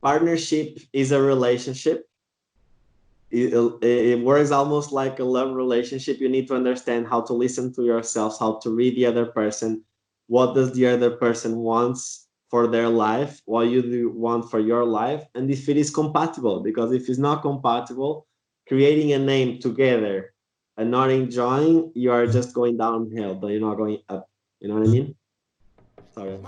Partnership is a relationship. It works almost like a love relationship. You need to understand how to listen to yourselves, how to read the other person. What does the other person wants for their life? What you do want for your life? And if it is compatible, because if it's not compatible, creating a name together and not enjoying, you are just going downhill, but you're not going up. You know what I mean? Sorry.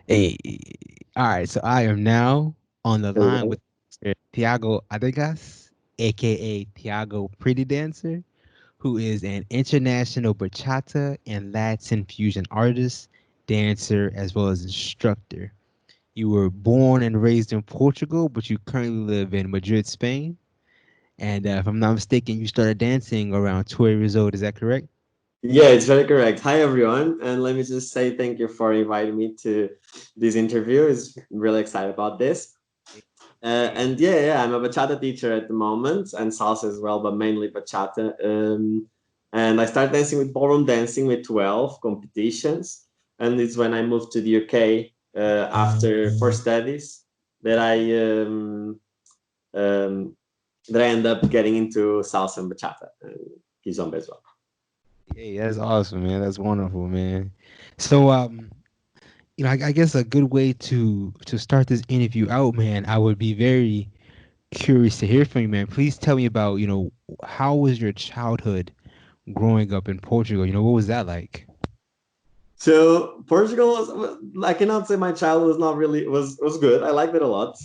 Hey, all right. So I am now on the line Hello. with Mr. Tiago Adegas, aka Tiago PrettyDancer, who is an international bachata and Latin fusion artist, dancer, as well as instructor. You were born and raised in Portugal, but you currently live in Madrid, Spain. And if I'm not mistaken, you started dancing around 12 years old. Is that correct? Yeah, it's very correct. Hi, everyone. And let me just say thank you for inviting me to this interview. Is really excited about this. Hey. And yeah, I'm a bachata teacher at the moment and salsa as well, but mainly bachata. And I started dancing with ballroom dancing with 12 competitions. And it's when I moved to the UK after for studies that um, I end up getting into salsa and bachata and kizomba as well. Hey, that's awesome, man. That's wonderful, man. So, I guess a good way to start this interview out, man, I would be very curious to hear from you, man. Please tell me about, how was your childhood growing up in Portugal? What was that like? So Portugal was, I cannot say my childhood was not really was good. I liked it a lot.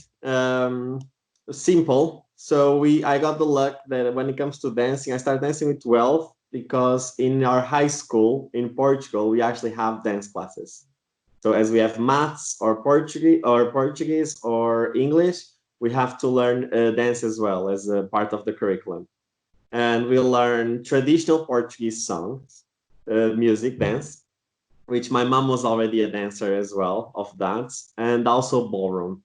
Simple. So I got the luck that when it comes to dancing, I started dancing with 12 because in our high school in Portugal we actually have dance classes. So as we have maths or Portuguese or English, we have to learn dance as well as a part of the curriculum. And we learn traditional Portuguese songs, music, dance, which my mom was already a dancer as well of that, and also ballroom.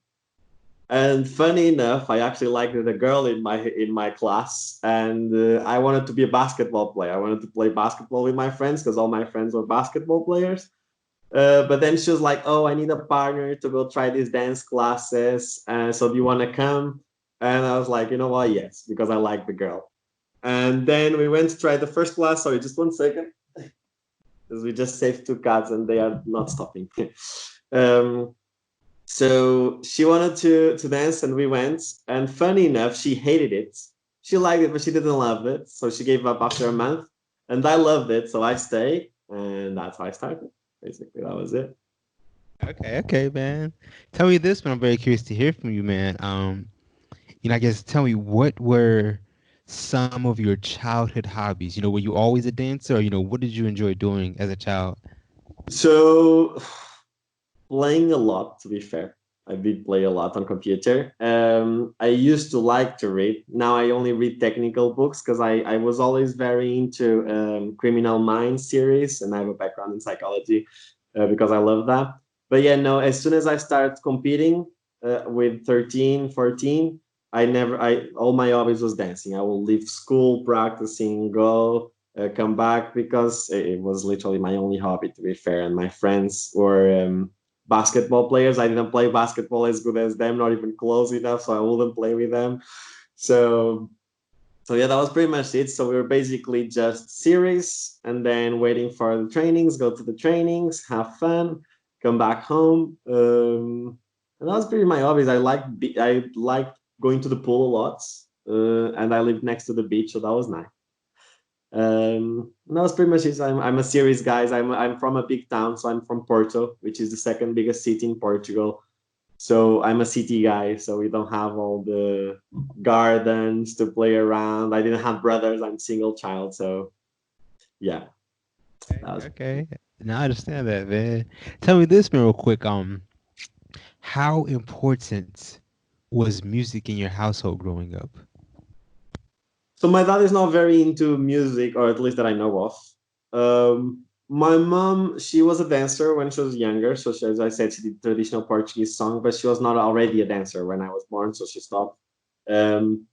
And funny enough, I actually liked the girl in my class, and I wanted to be a basketball player. I wanted to play basketball with my friends because all my friends were basketball players. But then she was like, "Oh, I need a partner to go try these dance classes. So do you want to come?" And I was like, "You know what? Yes," because I like the girl. And then we went to try the first class. Sorry, just 1 second, because we just saved two cats and they are not stopping. um, so she wanted to dance and we went. And funny enough, she hated it. She liked it, but she didn't love it. So she gave up after a month. And I loved it, so I stayed, and that's how I started. Basically, that was it. Okay, okay, man. Tell me this, man. I'm very curious to hear from you, man. I guess tell me what were some of your childhood hobbies? Were you always a dancer, or what did you enjoy doing as a child? So playing a lot, to be fair. I did play a lot on computer. I used to like to read. Now I only read technical books because I was always very into Criminal Minds series, and I have a background in psychology because I love that. But yeah, no, as soon as I started competing with 13, 14, all my hobbies was dancing. I will leave school, practicing, go, come back because it was literally my only hobby, to be fair. And my friends were basketball players. I didn't play basketball as good as them, not even close enough, so I wouldn't play with them. So so yeah, that was pretty much it. So we were basically just series and then waiting for the trainings, go to the trainings, have fun, come back home. And that was pretty my hobbies. I like going to the pool a lot, and I lived next to the beach, so that was nice. And that was pretty much it. I'm a serious guys. I'm from a big town, so I'm from Porto, which is the second biggest city in Portugal. So I'm a city guy. So we don't have all the gardens to play around. I didn't have brothers. I'm single child. So yeah, Okay, that was. okay. Now I understand that, man. Tell me this, man, real quick. How important was music in your household growing up? So my dad is not very into music, or at least that I know of. My mom, she was a dancer when she was younger. So she, as I said, she did traditional Portuguese song, but she was not already a dancer when I was born, so she stopped. Um,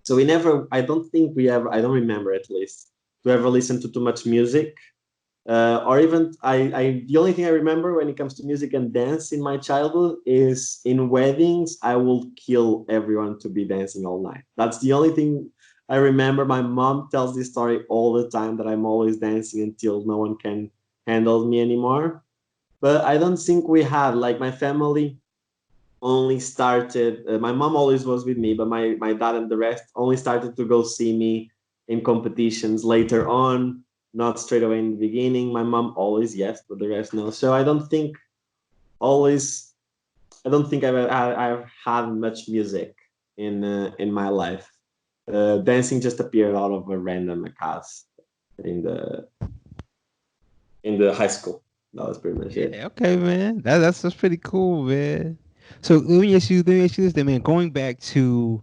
so we never, I don't think we ever, I don't remember at least, to ever listen to too much music. Or even the only thing I remember when it comes to music and dance in my childhood is in weddings I will kill everyone to be dancing all night. That's the only thing I remember. My mom tells this story all the time that I'm always dancing until no one can handle me anymore. But I don't think we had, like, my family only started, my mom always was with me, but my dad and the rest only started to go see me in competitions later on, not straight away in the beginning. My mom always, yes, but the rest no. So always I don't think I've had much music in my life. Dancing just appeared out of a random class in the high school. That was pretty much it. Yeah, okay, man. That's pretty cool, man. So let me ask you this then, man. Going back to,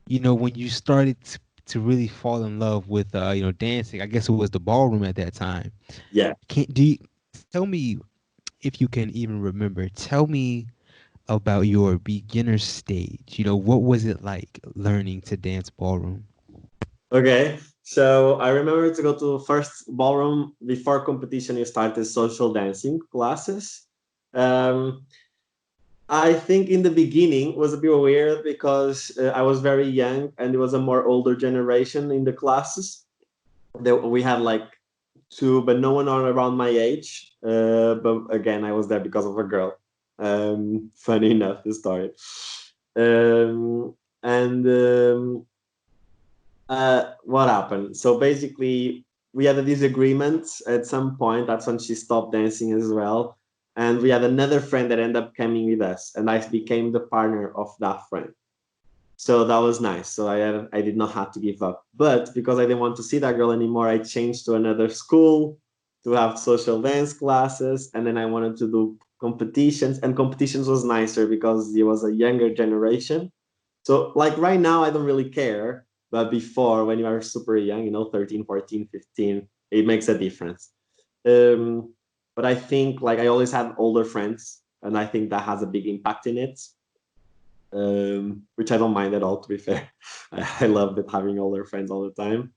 when you started to really fall in love with dancing, I guess it was the ballroom at that time. Yeah. Can do you tell me, if you can even remember, tell me about your beginner stage. What was it like learning to dance ballroom? Okay, so I remember to go to first ballroom before competition. You started social dancing classes. Um, I think in the beginning was a bit weird because I was very young and it was a more older generation in the classes. We had like two, but no one around my age. But again, I was there because of a girl. Funny enough, the story. Um, and what happened? So basically, we had a disagreement at some point. That's when she stopped dancing as well. And we had another friend that ended up coming with us, and I became the partner of that friend. So that was nice. So I did not have to give up. But because I didn't want to see that girl anymore, I changed to another school to have social dance classes, and then I wanted to do competitions. And competitions was nicer because it was a younger generation, so like right now, I don't really care. But before, when you are super young, 13, 14, 15, it makes a difference. Um, but I think like I always had older friends, and I think that has a big impact in it, which I don't mind at all, to be fair. I love it having older friends all the time.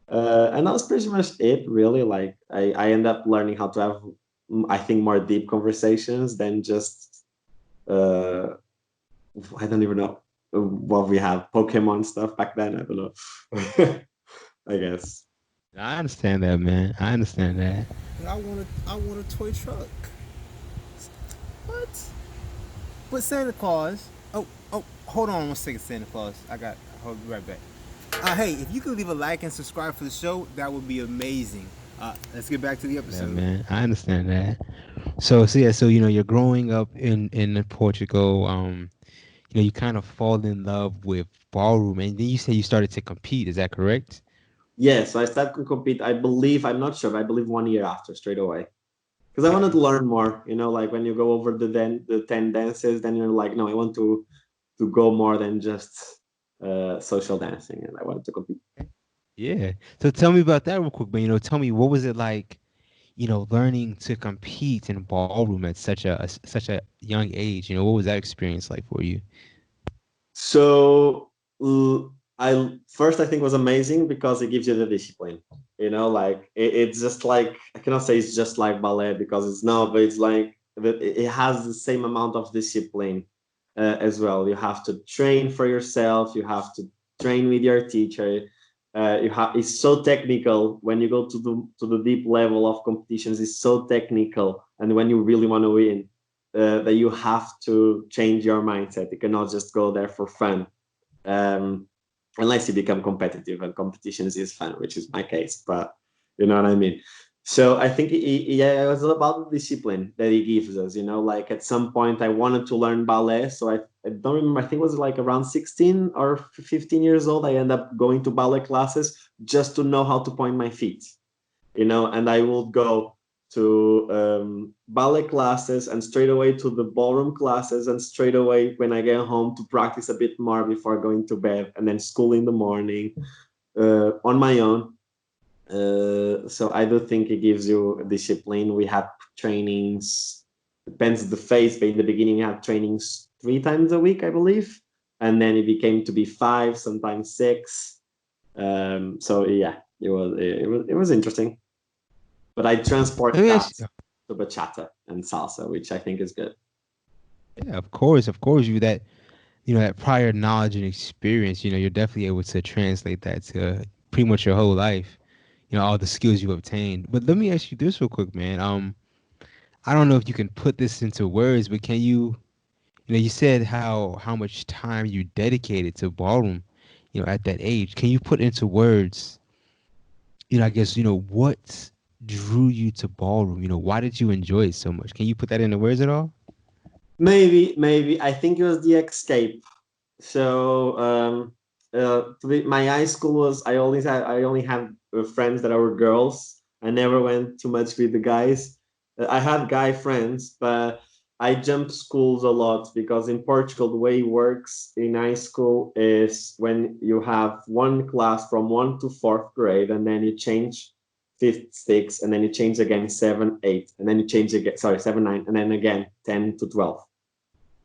And that was pretty much it, really. Like I end up learning how to have, I think, more deep conversations than just uh, I don't even know what we have. Pokemon stuff back then. I don't know. I guess. I understand that, man. I understand that. I want a toy truck. What? But Santa Claus. Oh, hold on one second, Santa Claus. Hold you right back. Hey, if you could leave a like and subscribe for the show, that would be amazing. Let's get back to the That, episode. man. I understand that. So yeah, so you're growing up in Portugal. You kind of fall in love with ballroom, and then you say you started to compete. Is that correct? Yeah, so I started to compete. I believe, I'm not sure, but I believe 1 year after, straight away. Because I wanted Okay. to learn more. Like when you go over the 10 dances, then you're like, no, I want to go more than just social dancing, and I wanted to compete. Yeah. So tell me about that real quick. But tell me, what was it like? Learning to compete in ballroom at such a young age. What was that experience like for you? So I first I think was amazing because it gives you the discipline. Like it's just like I cannot say it's just like ballet because it's not, but it's like it has the same amount of discipline as well. You have to train for yourself. You have to train with your teacher. It's so technical when you go to the deep level of competitions. It's so technical, and when you really want to win, that you have to change your mindset. You cannot just go there for fun, um, unless you become competitive, and competitions is fun, which is my case. But you know what I mean. So I think yeah, it was about the discipline that he gives us. Like at some point I wanted to learn ballet, so I don't remember. I think it was like around 16 or 15 years old. I ended up going to ballet classes just to know how to point my feet. And I would go to ballet classes and straight away to the ballroom classes and straight away when I get home to practice a bit more before going to bed and then school in the morning on my own. So I do think it gives you discipline. We have trainings, depends the phase, but in the beginning we had trainings 3 times a week, I believe, and then it became to be five, sometimes six. So yeah, it was interesting. But I transport Let me that ask you. to bachata and salsa, which I think is good. Yeah, of course, you that that prior knowledge and experience. You're definitely able to translate that to pretty much your whole life. All the skills you obtained. But let me ask you this real quick, man. I don't know if you can put this into words, but can you? You said how much time you dedicated to ballroom, at that age. Can you put into words, I guess, what drew you to ballroom? Why did you enjoy it so much? Can you put that into words at all? Maybe I think it was the escape. So my high school was I only had friends that were girls. I never went too much with the guys. I had guy friends, but I jumped schools a lot because in Portugal the way it works in high school is when you have one class from 1 to 4th grade, and then you change fifth, sixth, and then you change again seven, eight, and then you change again, sorry, seven, nine, and then again 10 to 12.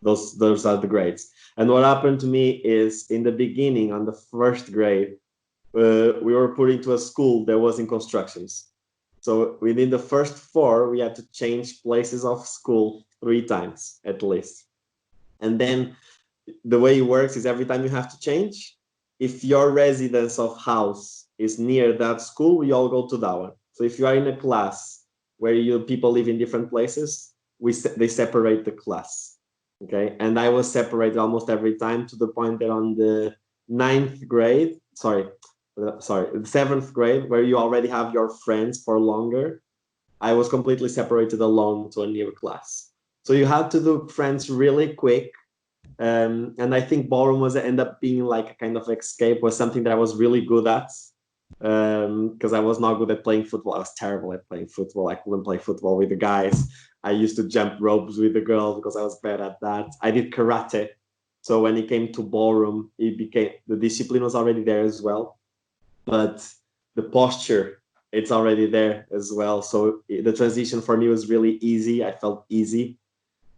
Those are the grades. And what happened to me is in the beginning, on the 1st grade, we were put into a school that was in constructions. So within the first four, we had to change places of school 3 times at least. And then the way it works is every time you have to change, if your residence of house is near that school, we all go to that one. So if you are in a class where people live in different places, they separate the class. Okay, and I was separated almost every time to the point that on the 9th grade, the 7th grade, where you already have your friends for longer, I was completely separated alone to a new class. So you had to do friends really quick, and I think ballroom was end up being like a kind of escape, was something that I was really good at. Because I was not good at playing football. I was terrible at playing football. I couldn't play football with the guys. I used to jump ropes with the girls because I was bad at that. I did karate. So when it came to ballroom, it became the discipline was already there as well, but the posture it's already there as well. So the transition for me was really easy. I felt easy.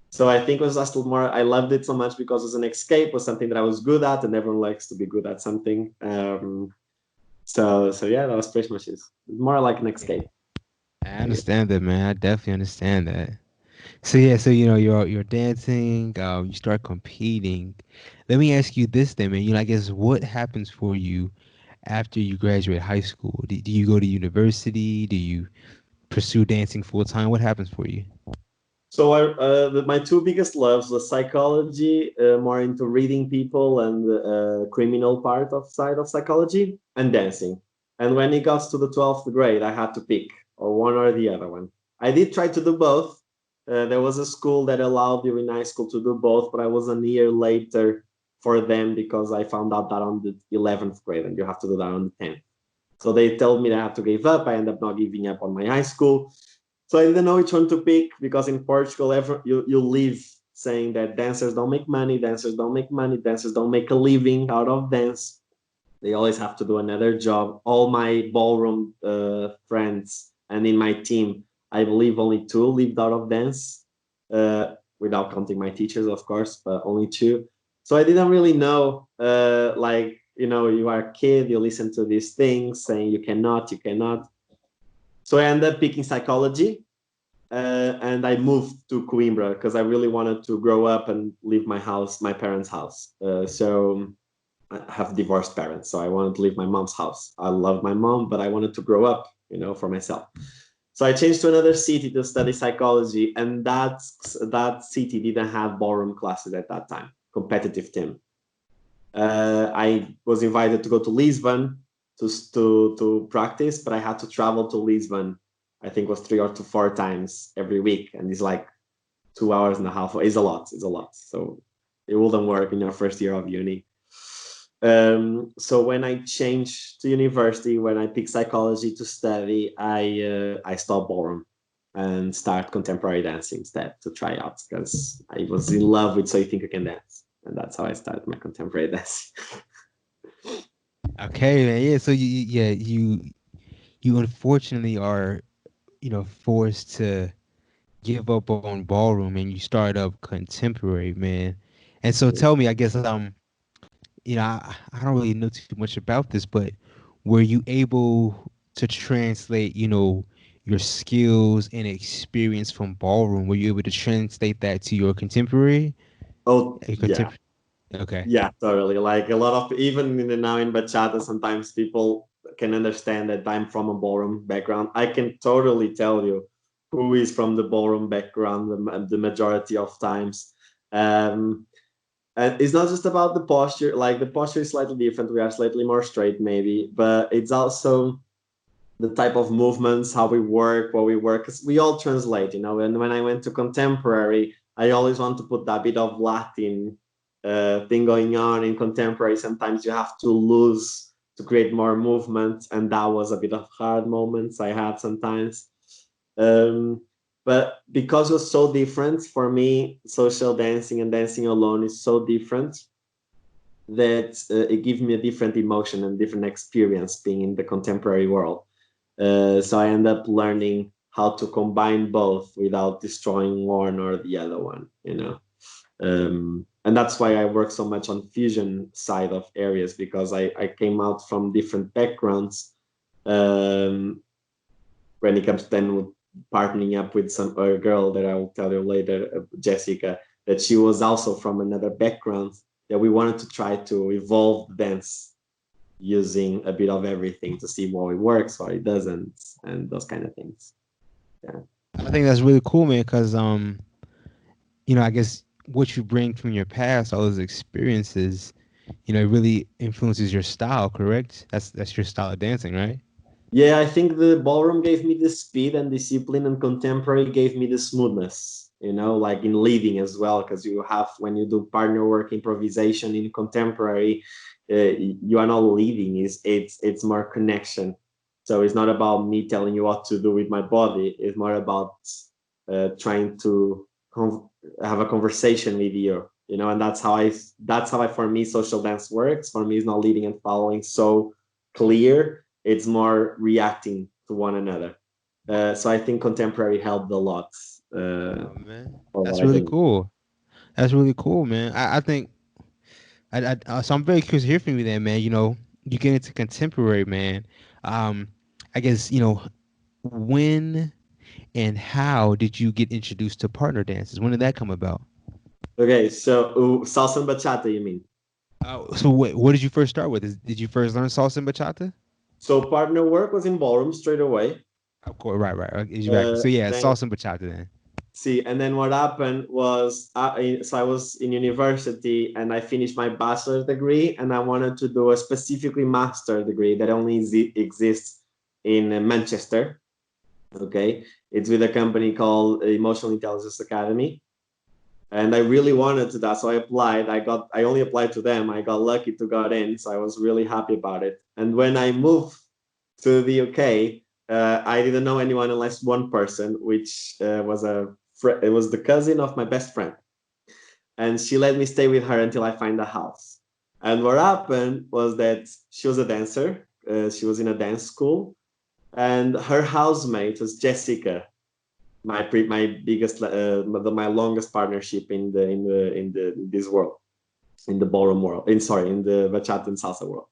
So I think it was just more. I loved it so much because it was an escape, was something that I was good at, and everyone likes to be good at something. So yeah, that was pretty much it. More like an escape. I understand that, man. I definitely understand that. So yeah, so you're dancing, you start competing. Let me ask you this then, man. I guess what happens for you after you graduate high school? Do you go to university? Do you pursue dancing full time? What happens for you? So my two biggest loves was psychology, more into reading people and criminal part of side of psychology, and dancing. And when it got to the 12th grade, I had to pick or one or the other one. I did try to do both. There was a school that allowed you in high school to do both, but I was a year later for them because I found out that on the 11th grade, and you have to do that on the 10th. So they told me that I had to give up. I ended up not giving up on my high school. So I didn't know which one to pick because in Portugal, you live saying that dancers don't make money, dancers don't make money, dancers don't make a living out of dance. They always have to do another job. All my ballroom friends and in my team, I believe only two lived out of dance, without counting my teachers, of course, but only two. So I didn't really know, like, you are a kid, you listen to these things saying you cannot, you cannot. So I ended up picking psychology, and I moved to Coimbra because I really wanted to grow up and leave my parents' house. So I have divorced parents, so I wanted to leave my mom's house. I love my mom, but I wanted to grow up, for myself. So I changed to another city to study psychology, and that city didn't have ballroom classes at that time, competitive team. I was invited to go to Lisbon to practice, but I had to travel to Lisbon. I think it was 3 or 4 times every week, and it's like 2 hours and a half. It's a lot. It's a lot. So it wouldn't work in your first year of uni. So when I changed to university, when I picked psychology to study, I stopped ballroom and start contemporary dancing instead to try out because I was in love with So You Think I Can Dance, and that's how I started my contemporary dancing. Okay, man. Yeah. So yeah, you unfortunately are, forced to give up on ballroom and you start up contemporary, man. And so tell me, I guess, I don't really know too much about this, but were you able to translate, your skills and experience from ballroom? Were you able to translate that to your contemporary? Oh Your yeah, contempor- okay. yeah, totally. Like a lot of even in the, now in bachata, sometimes people can understand that I'm from a ballroom background. I can totally tell you who is from the ballroom background the majority of times. Um, and it's not just about the posture. Like the posture is slightly different. We are slightly more straight, maybe, but it's also the type of movements, how we work, what we work. 'Cause we all translate, you know. And when I went to contemporary, I always want to put that bit of Latin thing going on in contemporary. Sometimes you have to lose to create more movement, and that was a bit of hard moments I had sometimes. Um, but because it was so different for me, social dancing and dancing alone is so different that it gives me a different emotion and different experience being in the contemporary world. So I end up learning how to combine both without destroying one or the other one, you know. And that's why I work so much on fusion side of areas because I came out from different backgrounds. Um, when it comes then with partnering up with some a girl that I will tell you later, Jessica, that she was also from another background that we wanted to try to evolve dance using a bit of everything to see what it works, what it doesn't, and those kind of things. Yeah. I think that's really cool, man, because I guess what you bring from your past, all those experiences, it really influences your style, correct? That's your style of dancing, right? Yeah, I think the ballroom gave me the speed and discipline, and contemporary gave me the smoothness, you know, like in leading as well. Because you have, when you do partner work improvisation in contemporary, you are not leading, it's more connection. So it's not about me telling you what to do with my body, it's more about trying to have a conversation with you, you know, and that's how I, for me, social dance works. For me, it's not leading and following so clear, it's more reacting to one another. So I think contemporary helped a lot Oh man, for that's what I really do. cool. That's really cool, man. I think so. I'm very curious to hear from you, then, man. You get into contemporary, man. Um, I guess when and how did you get introduced to partner dances? When did that come about? Okay, so salsa and bachata, you mean? So what did you first start with? Did you first learn salsa and bachata? So partner work was in ballroom straight away. Of course, right, right. Exactly. So yeah, Then salsa and bachata then. see, and then what happened was, so I was in university and I finished my bachelor's degree, and I wanted to do a specifically master degree that only exists in Manchester. Okay, it's with a company called Emotional Intelligence Academy, and I really wanted to that, so I applied. I only applied to them. I got lucky to got in, so I was really happy about it. And when I moved to the UK, I didn't know anyone unless one person, which it was the cousin of my best friend, and she let me stay with her until I find a house. And what happened was that she was a dancer. She was in a dance school, and her housemate was Jessica, my biggest my longest partnership in this world, in the ballroom world, in the bachata and salsa world.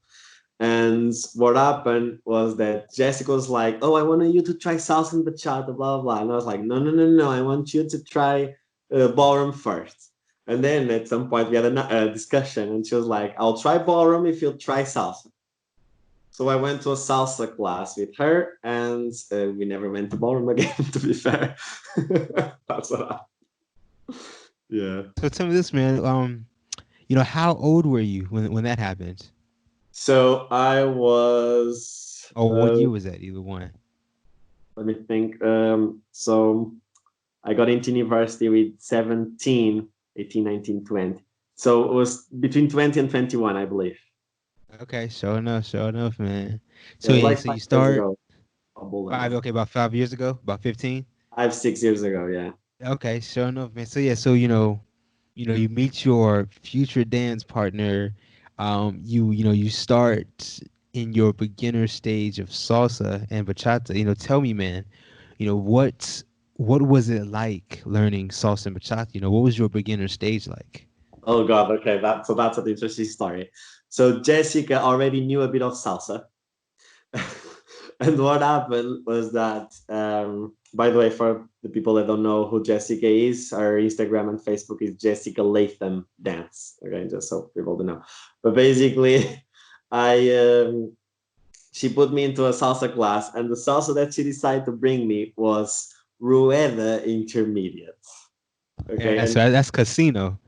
And what happened was that Jessica was like, "Oh, I want you to try salsa and bachata, blah blah." And I was like, "No, no, no, no! I want you to try ballroom first." And then at some point we had a discussion, and she was like, "I'll try ballroom if you'll try salsa." So I went to a salsa class with her, and we never went to ballroom again. To be fair, that's what happened. Yeah. So tell me this, man. How old were you when that happened? So I was. Or what year was that? Either one. Let me think. So I got into university with 17, 18, 19, 20. So it was between 20 and 21, I believe. Okay, sure enough, man. It So was yeah, like so you 5 years start ago. I'll bullet five. now. Okay, about 5 years ago, about 15. 5, 6 years ago, yeah. Okay, sure enough, man. So yeah, so you meet your future dance partner. You start. in your beginner stage of salsa and bachata, tell me, man, what was it like learning salsa and bachata? What was your beginner stage like? Oh God, okay, that's an interesting story. So Jessica already knew a bit of salsa. And what happened was that, by the way, for the people that don't know who Jessica is, our Instagram and Facebook is Jessica Latham Dance. Okay, just so people to know. But basically, I she put me into a salsa class, and the salsa that she decided to bring me was Rueda Intermediate. Yeah, Okay, that's and right. That's casino,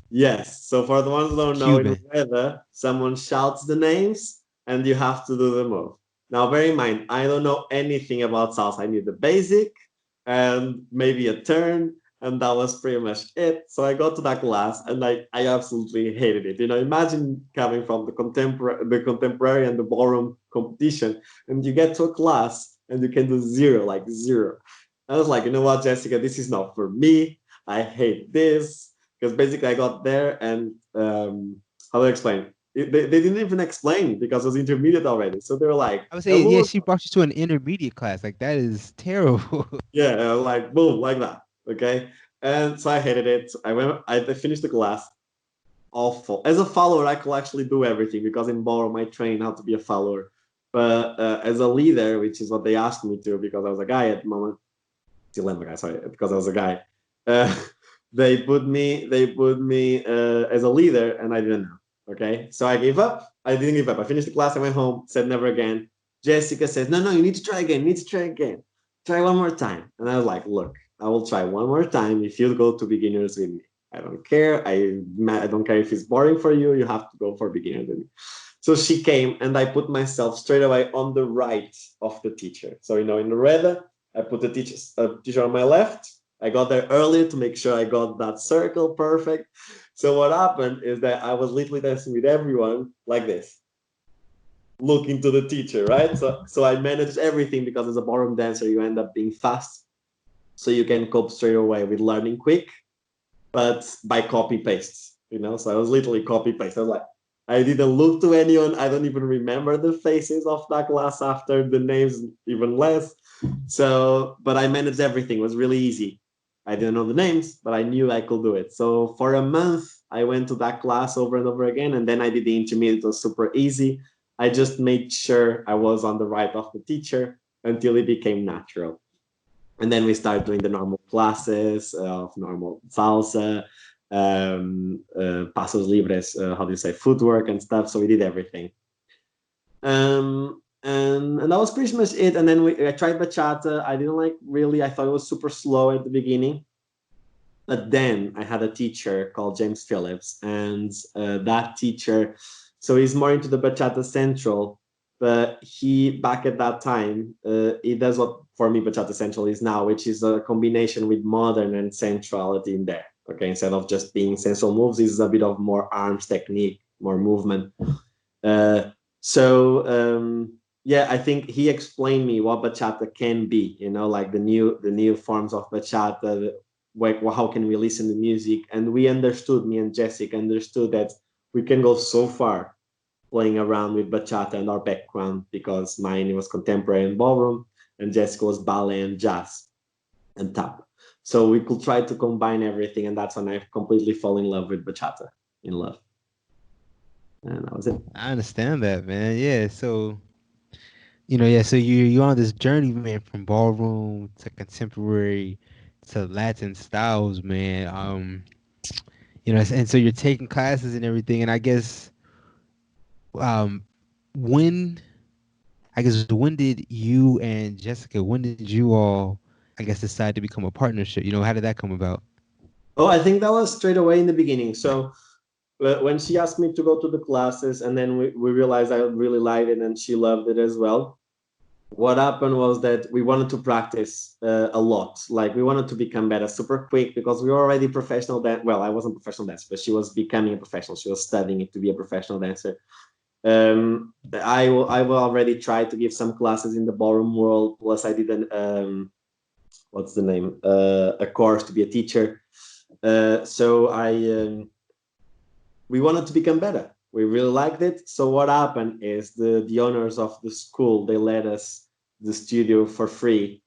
yes. So for the ones who don't know, in Cuban. weather, someone shouts the names and you have to do the move. Now, bear in mind, I don't know anything about salsa. I knew the basic and maybe a turn, and that was pretty much it. So I got to that class and I absolutely hated it. Imagine coming from the contemporary and the ballroom competition, and you get to a class and you can do zero, like zero. I was like, you know what, Jessica, this is not for me. I hate this because basically I got there and how do I explain? They didn't even explain because it was intermediate already. So they were like, I would say, yeah, hello, she brought you to an intermediate class. Like that is terrible. yeah, like boom, like that. Okay. And so I hated it. I finished the class. Awful. As a follower, I could actually do everything because in ballroom I trained how to be a follower. But as a leader, which is what they asked me to, because I was a guy at the moment, still am a guy, sorry, because I was a guy. Uh, they put me as a leader, and I didn't know. Okay, so I gave up. I didn't give up. I finished the class. I went home. Said never again. Jessica says, no, you need to try again. You need to try again. Try one more time. And I was like, look, I will try one more time if you go to beginners with me. I don't care. I don't care if it's boring for you. You have to go for beginners with me. So she came, and I put myself straight away on the right of the teacher. So in the red, I put the teacher on my left. I got there earlier to make sure I got that circle perfect. So what happened is that I was literally dancing with everyone like this, looking to the teacher, right? So I managed everything because as a ballroom dancer, you end up being fast, so you can cope straight away with learning quick, but by copy paste. So I was literally copy paste. I was like, I didn't look to anyone. I don't even remember the faces of that class after the names, even less. So, but I managed everything. It was really easy. I didn't know the names, but I knew I could do it. So for a month, I went to that class over and over again, and then I did the intermediate. It was super easy. I just made sure I was on the right of the teacher until it became natural. And then we started doing the normal classes of normal salsa, pasos libres, how do you say, footwork and stuff. So we did everything. And that was pretty much it. And then I tried bachata. I didn't like really. I thought it was super slow at the beginning. But then I had a teacher called James Phillips, and that teacher, so he's more into the bachata central, but he back at that time he does what for me bachata central is now, which is a combination with modern and centrality in there. Okay, instead of just being central moves, is a bit of more arms technique, more movement. Uh, so yeah, I think he explained me what bachata can be. Like the new forms of bachata. Like how can we listen to music? And we understood. Me and Jessica understood that we can go so far playing around with bachata and our background because mine was contemporary and ballroom, and Jessica was ballet and jazz and tap. So we could try to combine everything, and that's when I completely fall in love with bachata. In love, and that was it. I understand that, man. Yeah. So, yeah. So you're on this journey, man, from ballroom to contemporary to Latin styles, man. And so you're taking classes and everything. And I guess, um, when when did you and Jessica, when did you all, I guess, decide to become a partnership? How did that come about? Oh, I think that was straight away in the beginning. So when she asked me to go to the classes, and then we realized I really liked it and she loved it as well. What happened was that we wanted to practice a lot. Like we wanted to become better super quick because we were already professional. Well, I wasn't a professional dancer, but she was becoming a professional. She was studying it to be a professional dancer. I will already try to give some classes in the ballroom world. Plus, I did an what's the name? A course to be a teacher. So we wanted to become better. We really liked it. So what happened is the owners of the school, they let us the studio for free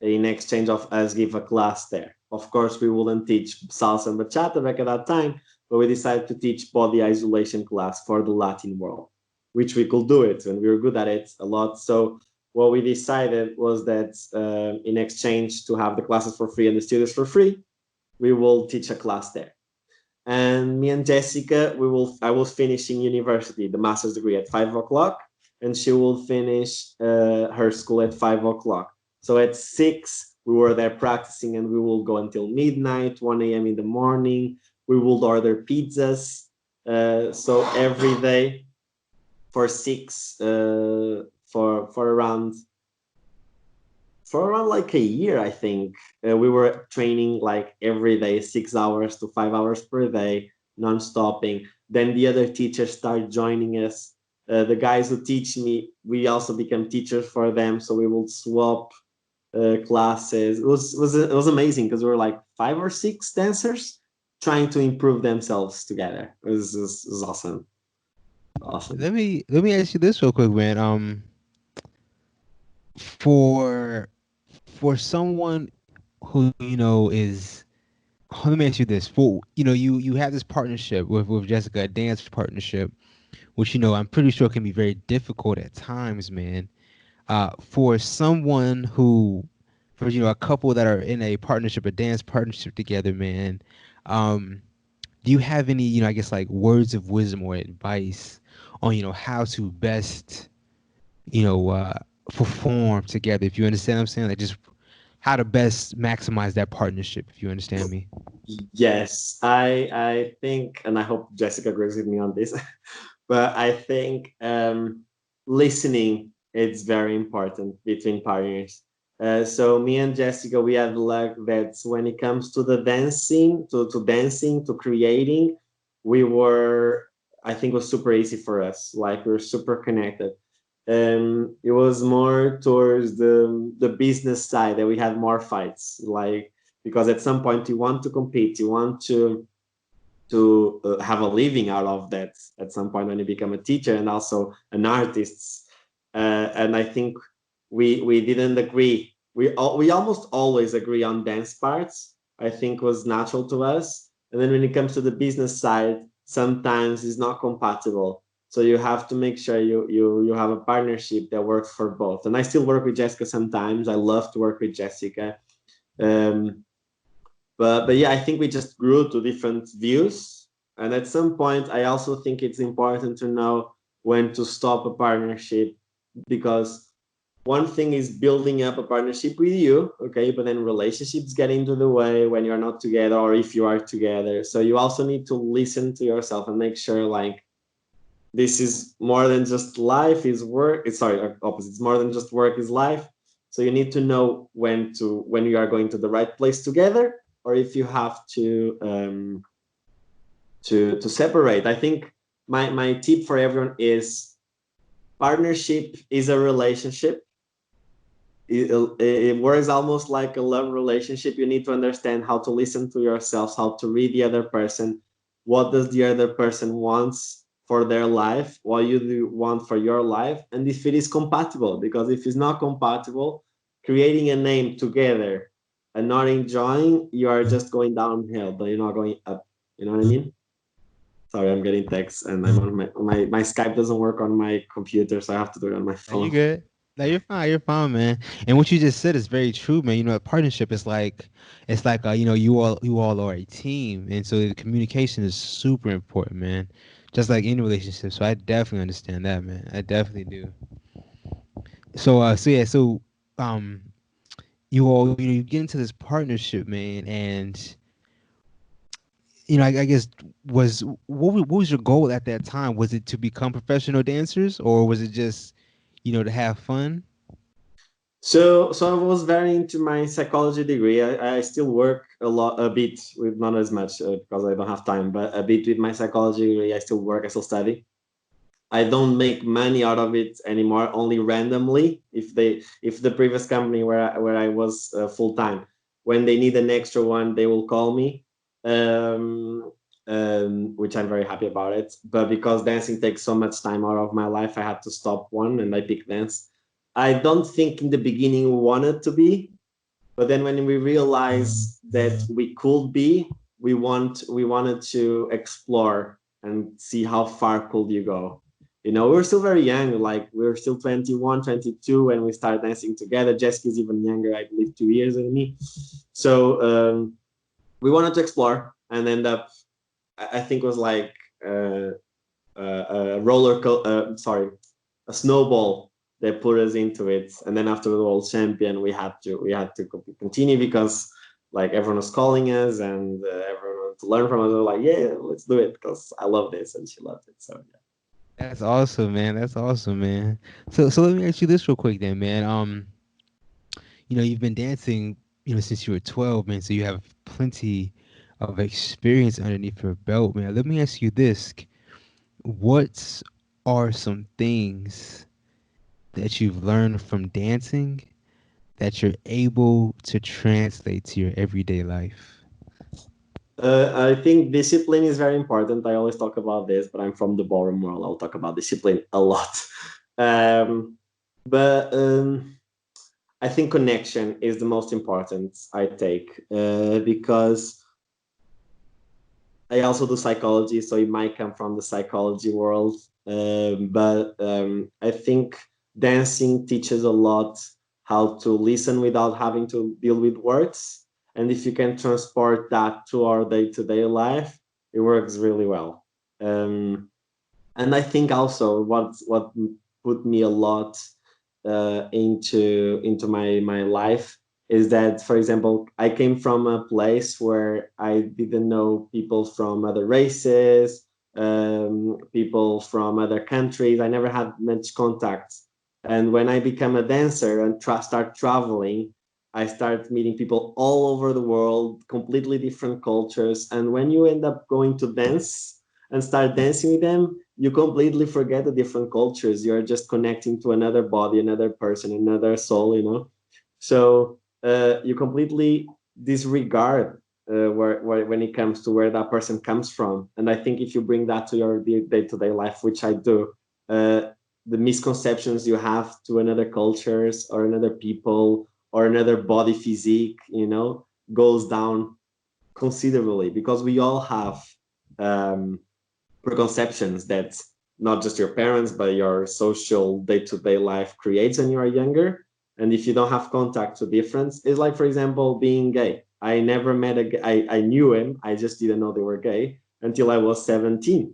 in exchange of us give a class there. Of course, we wouldn't teach salsa and bachata back at that time, but we decided to teach body isolation class for the Latin world, which we could do it, and we were good at it a lot. So what we decided was that in exchange to have the classes for free and the studios for free, we will teach a class there. And me and Jessica, I was finishing university, the master's degree at 5 o'clock, and she will finish her school at 5 o'clock. So at 6 we were there practicing, and we will go until midnight, 1 a.m. in the morning. We will order pizzas. So every day for six for around like a year, I think. We were training like every day, 6 hours to 5 hours per day, non-stopping. Then the other teachers start joining us. The guys who teach me, we also become teachers for them, so we will swap classes. It was amazing because we were like 5 or 6 dancers trying to improve themselves together. It was awesome, awesome. Let me ask you this real quick, man. For someone who is, let me ask you this. For you have this partnership with Jessica, a dance partnership, which I'm pretty sure can be very difficult at times, man. For someone who, for a couple that are in a partnership, a dance partnership together, man. Um, do you have any, I guess, like words of wisdom or advice on how to best you know uh perform together? If you understand what I'm saying, like just how to best maximize that partnership, if you understand me. Yes, I think, and I hope Jessica agrees with me on this, but I think listening is very important between partners. So me and Jessica, we have luck that when it comes to the dancing, to dancing, to creating, we were, I think, it was super easy for us. Like we were super connected. It was more towards the business side that we had more fights. Like because at some point you want to compete, you want to have a living out of that at some point when you become a teacher and also an artist. And I think we didn't agree. We almost always agree on dance parts. I think was natural to us. And then when it comes to the business side, sometimes it's not compatible. So you have to make sure you have a partnership that works for both. And I still work with Jessica sometimes. I love to work with Jessica. Um, but yeah, I think we just grew to different views. And at some point, I also think it's important to know when to stop a partnership, because one thing is building up a partnership with you, okay, but then relationships get into the way when you're not together or if you are together. So you also need to listen to yourself and make sure like this is more than just life is work. It's sorry, opposite. It's more than just work is life. So you need to know when you are going to the right place together, or if you have to separate. I think my tip for everyone is partnership is a relationship. It works almost like a love relationship. You need to understand how to listen to yourself, how to read the other person. What does the other person wants for their life? What you do want for your life? And if it is compatible, because if it's not compatible, creating a name together and not enjoying, you are just going downhill, but you're not going up. You know what I mean? Sorry, I'm getting texts and I'm on my Skype doesn't work on my computer, so I have to do it on my Now you phone. good. Now you're fine. You're fine, man. And what you just said is very true, man. A partnership is like, it's like, you all are a team, and so the communication is super important, man. Just like any relationship. So I definitely understand that, man. I definitely do. So yeah, um, you get into this partnership, man, and I guess, what was your goal at that time? Was it to become professional dancers, or was it just, to have fun? So I was very into my psychology degree. I still work a bit with, not as much because I don't have time, but a bit with my psychology degree. I still work, I still study. I don't make money out of it anymore, only randomly. If the previous company where I was full time, when they need an extra one, they will call me. Um, which I'm very happy about it. But because dancing takes so much time out of my life, I had to stop one and I picked dance. I don't think in the beginning we wanted to be, but then when we realized that we could be, we wanted to explore and see how far could you go. You know, we were still very young, like we were still 21, 22 when we started dancing together. Jessica's even younger, I believe 2 years than me. So we wanted to explore and end up, I think it was like a sorry, a snowball that put us into it. And then after the world champion, we had to continue because like everyone was calling us and everyone wanted to learn from us. We were like, yeah, let's do it because I love this and she loved it. So yeah. That's awesome, man. That's awesome, man. So let me ask you this real quick, then, man. You've been dancing, since you were 12, man. So you have plenty of experience underneath your belt, man. Let me ask you this: what are some things that you've learned from dancing that you're able to translate to your everyday life? I think discipline is very important. I always talk about this, but I'm from the ballroom world. I'll talk about discipline a lot. Um, but I think connection is the most important I take because I also do psychology, so it might come from the psychology world. But I think dancing teaches a lot how to listen without having to deal with words. And if you can transport that to our day to day life, it works really well. Um, and I think also what put me a lot into my life is that, for example, I came from a place where I didn't know people from other races, people from other countries. I never had much contact. And when I become a dancer and start traveling, I start meeting people all over the world, completely different cultures. And when you end up going to dance and start dancing with them, you completely forget the different cultures. You're just connecting to another body, another person, another soul, So you completely disregard where when it comes to where that person comes from. And I think if you bring that to your day-to-day life, which I do, uh, the misconceptions you have to another cultures or another people or another body physique, goes down considerably because we all have um, preconceptions that not just your parents but your social day-to-day life creates when you are younger. And if you don't have contact to difference, it's like, for example, being gay. I never met I knew him, I just didn't know they were gay until I was 17,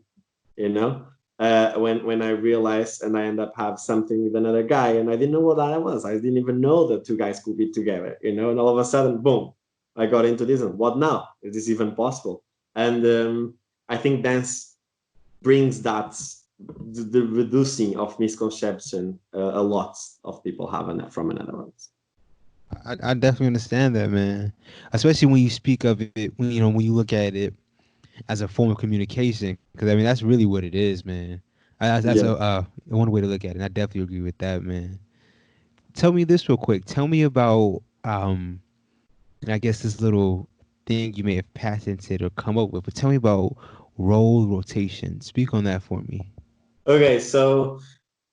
you know when I realized and I end up have something with another guy and I didn't know what that was. I didn't even know that two guys could be together, and all of a sudden, boom, I got into this. And what now? Is this even possible? And I think dance brings that the reducing of misconception a lot of people have from another one. I definitely understand that, man. Especially when you speak of it, when you look at it as a form of communication, because I mean that's really what it is, man. That's Yeah. one way to look at it. And I definitely agree with that, man. Tell me this real quick. Tell me about and I guess this little thing you may have patented or come up with, but tell me about role rotation. Speak on that for me. Okay, so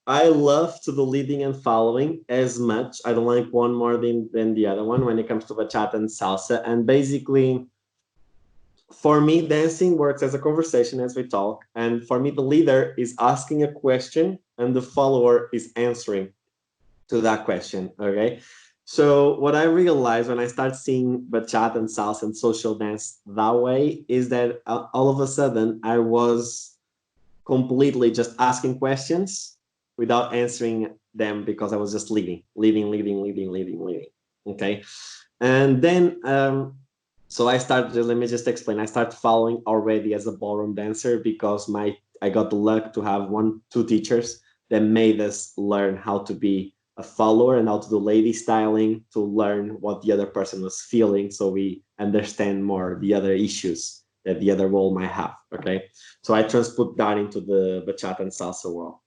I love to do leading and following as much. I don't like one more than the other one when it comes to bachata and salsa. And basically, for me, dancing works as a conversation as we talk. And for me, the leader is asking a question and the follower is answering to that question. Okay. So what I realized when I start seeing bachata and salsa and social dance that way is that all of a sudden I was completely just asking questions without answering them because I was just leading. Okay. And then, so I started, let me just explain. I started following already as a ballroom dancer because I got the luck to have two teachers that made us learn how to be a follower and how to do lady styling to learn what the other person was feeling so we understand more the other issues that the other role might have. Okay. So I transput that into the bachata and salsa world.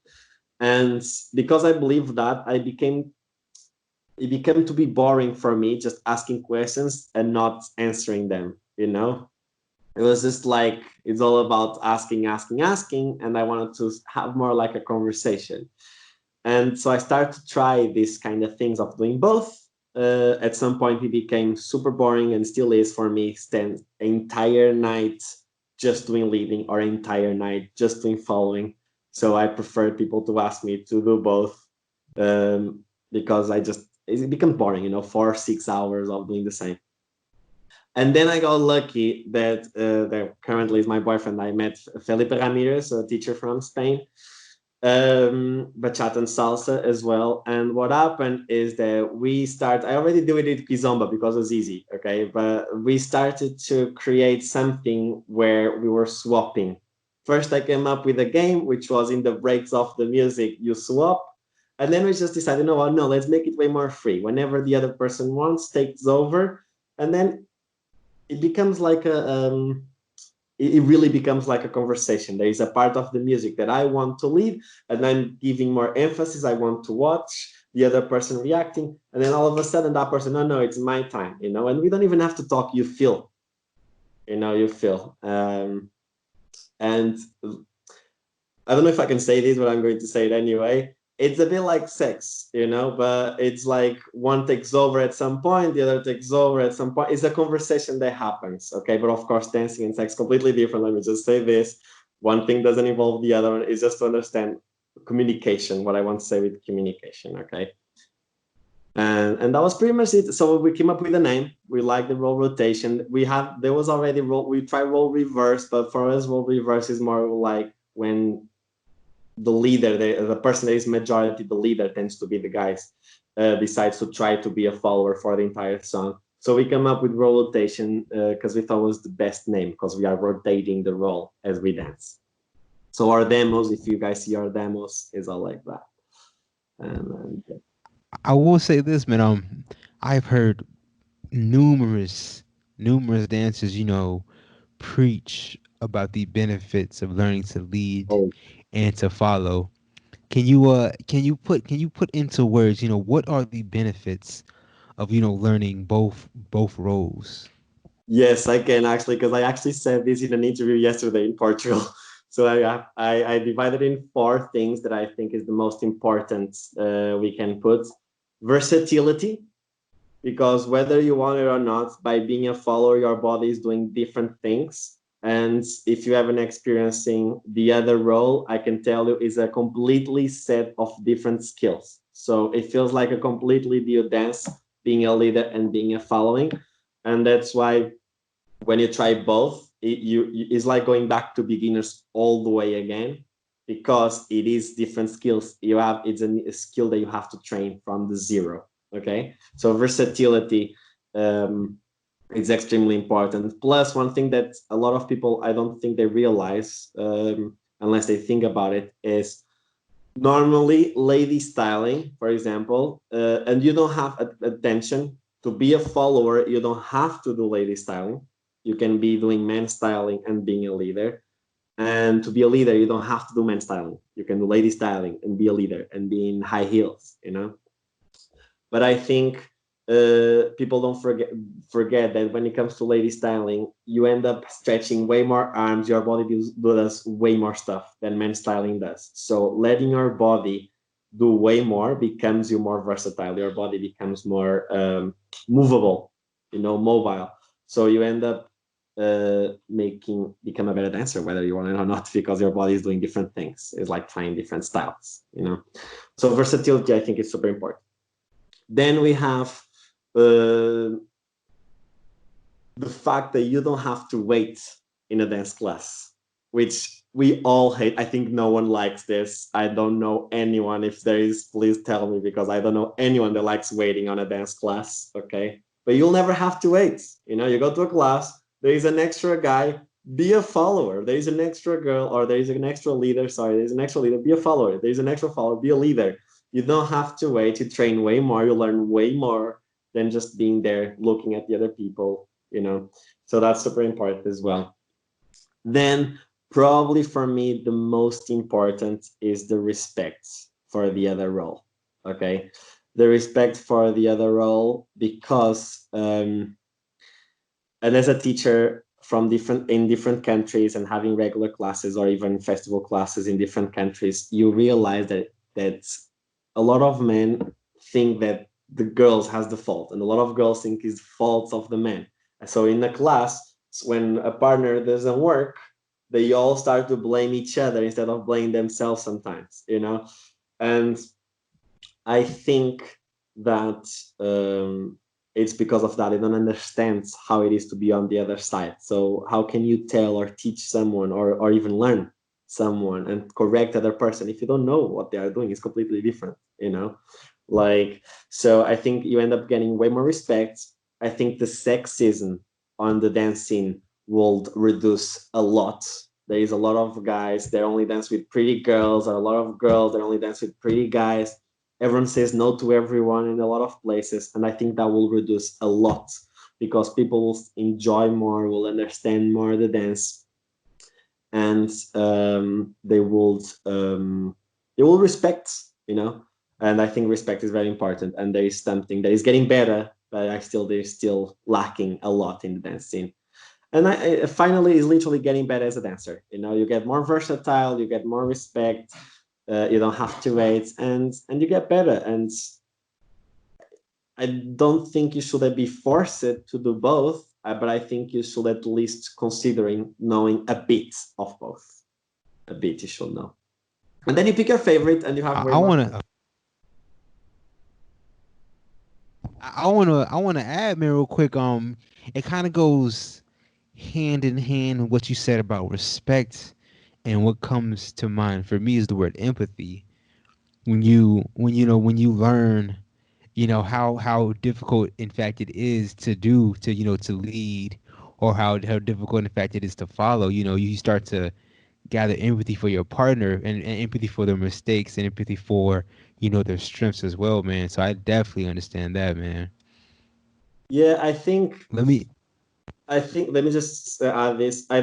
And because I believe that, it became to be boring for me just asking questions and not answering them. It was just like it's all about asking, asking, asking, and I wanted to have more like a conversation. And so I started to try these kind of things of doing both. At some point, it became super boring and still is for me. Spend entire night just doing leading or entire night just doing following. So I prefer people to ask me to do both, because I just it becomes boring, 4 or 6 hours of doing the same. And then I got lucky that currently is my boyfriend. I met Felipe Ramirez, a teacher from Spain, bachata and salsa as well. And what happened is that I already do it with Kizomba because it was easy, okay? But we started to create something where we were swapping. First, I came up with a game, which was in the breaks of the music, you swap. And then we just decided, no, well, no, let's make it way more free. Whenever the other person wants, takes over. And then it becomes like it really becomes like a conversation. There is a part of the music that I want to lead, and I'm giving more emphasis. I want to watch the other person reacting, and then all of a sudden that person, no, no, it's my time, and we don't even have to talk. You feel, you feel. And I don't know if I can say this, but I'm going to say it anyway. It's a bit like sex, but it's like one takes over at some point, the other takes over at some point. It's a conversation that happens, okay? But of course, dancing and sex completely different. Let me just say this. One thing doesn't involve the other one. It's just to understand communication, what I want to say with communication, okay? And that was pretty much it. So we came up with a name. We like the role rotation. There was already we try role reverse, but for us, role reverse is more like when the leader, the person that is majority, the leader tends to be the guys, decides to try to be a follower for the entire song. So we come up with role rotation because we thought it was the best name because we are rotating the role as we dance. So our demos, if you guys see our demos, is all like that. And I will say this, man. I've heard numerous dancers, preach about the benefits of learning to lead oh, and to follow. Can you put into words, what are the benefits of learning both roles? yes, I can actually, because I actually said this in an interview yesterday in Portugal. So I divided in four things that I think is the most important we can put. Versatility, because whether you want it or not, by being a follower, your body is doing different things. And if you haven't experiencing the other role, I can tell you is a completely set of different skills. So it feels like a completely new dance, being a leader and being a following. And that's why when you try both, it's like going back to beginners all the way again, because it is different skills it's a skill that you have to train from the zero. Okay, so versatility is extremely important. Plus, one thing that a lot of people, I don't think they realize, unless they think about it, is normally lady styling, for example, and you don't have attention to be a follower. You don't have to do lady styling. You can be doing man styling and being a leader. And to be a leader, you don't have to do man styling. You can do lady styling and be a leader and be in high heels. But I think people don't forget that when it comes to lady styling, you end up stretching way more arms. Your body does way more stuff than men styling does. So letting your body do way more becomes you more versatile. Your body becomes more movable, mobile. So you end up become a better dancer, whether you want it or not, because your body is doing different things. It's like trying different styles. So versatility, I think, is super important. Then we have the fact that you don't have to wait in a dance class, which we all hate. I think no one likes this. I don't know anyone. If there is, please tell me, because I don't know anyone that likes waiting on a dance class. Okay. But you'll never have to wait. You go to a class, there is an extra guy, be a follower. There is an extra girl, or there is an extra leader. Sorry, there's an extra leader, be a follower. There's an extra follower, be a leader. You don't have to wait. You train way more. You learn way more than just being there looking at the other people. So that's super important as well. Then probably for me, the most important is the respect for the other role. Okay. The respect for the other role, because and as a teacher, from different countries and having regular classes or even festival classes in different countries, you realize that a lot of men think that the girls has the fault, and a lot of girls think it's faults of the men. So in a class, when a partner doesn't work, they all start to blame each other instead of blaming themselves sometimes, and I think that it's because of that. They don't understand how it is to be on the other side. So how can you tell or teach someone or even learn someone and correct other person if you don't know what they are doing? It's completely different. Like, so I think you end up getting way more respect. I think the sexism on the dance scene will reduce a lot. There is a lot of guys that only dance with pretty girls, or a lot of girls that only dance with pretty guys. Everyone says no to everyone in a lot of places, and I think that will reduce a lot because people will enjoy more, will understand more the dance, and they will respect, and I think respect is very important, and there is something that is getting better, but there's still lacking a lot in the dance scene. And I finally is literally getting better as a dancer. You get more versatile, you get more respect, you don't have to wait, and you get better. And I don't think you should be forced to do both, but I think you should at least considering knowing a bit of both. A bit you should know, and then you pick your favorite, and you have way I more want fun. to I want to add, man, real quick. It kind of goes hand in hand with what you said about respect, and what comes to mind for me is the word empathy. When you learn, how difficult in fact it is to lead, or how difficult in fact it is to follow. You start to gather empathy for your partner, and empathy for their mistakes, and empathy for their strengths as well, man. So I definitely understand that, man. Yeah, I think Let me let me just add this. I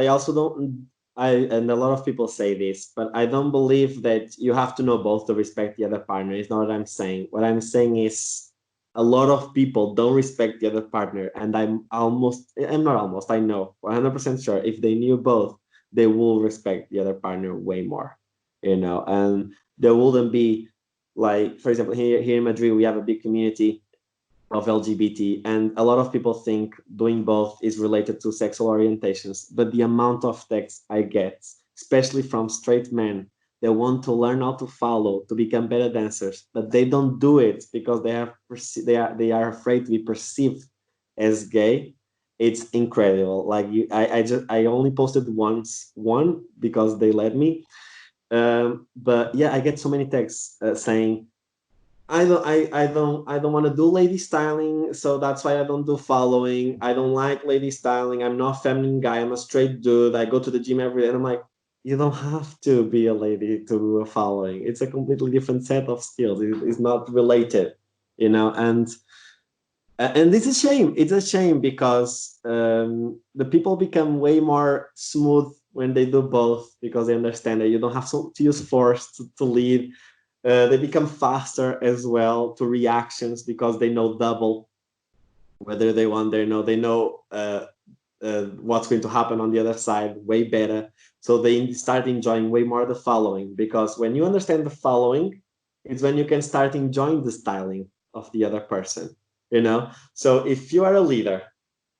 also don't, and a lot of people say this, but I don't believe that you have to know both to respect the other partner. It's not what I'm saying. What I'm saying is a lot of people don't respect the other partner. And I'm not almost, I know 100% sure if they knew both, they will respect the other partner way more, and there wouldn't be, like, for example, here in Madrid, we have a big community of LGBT, and a lot of people think doing both is related to sexual orientations. But the amount of texts I get, especially from straight men, they want to learn how to follow to become better dancers, but they don't do it because they are afraid to be perceived as gay. It's incredible. Like I only posted one because they let me. But yeah, I get so many texts saying I don't want to do lady styling, so that's why I don't do following. I don't like lady styling. I'm not a feminine guy. I'm a straight dude. I go to the gym every day. And I'm like, you don't have to be a lady to do a following. It's a completely different set of skills. It's not related, and it's a shame. It's a shame because the people become way more smooth when they do both because they understand that you don't have to use force to lead. They become faster as well to reactions because they know double whether they want. They know what's going to happen on the other side way better. So they start enjoying way more the following, because when you understand the following, it's when you can start enjoying the styling of the other person. So if you are a leader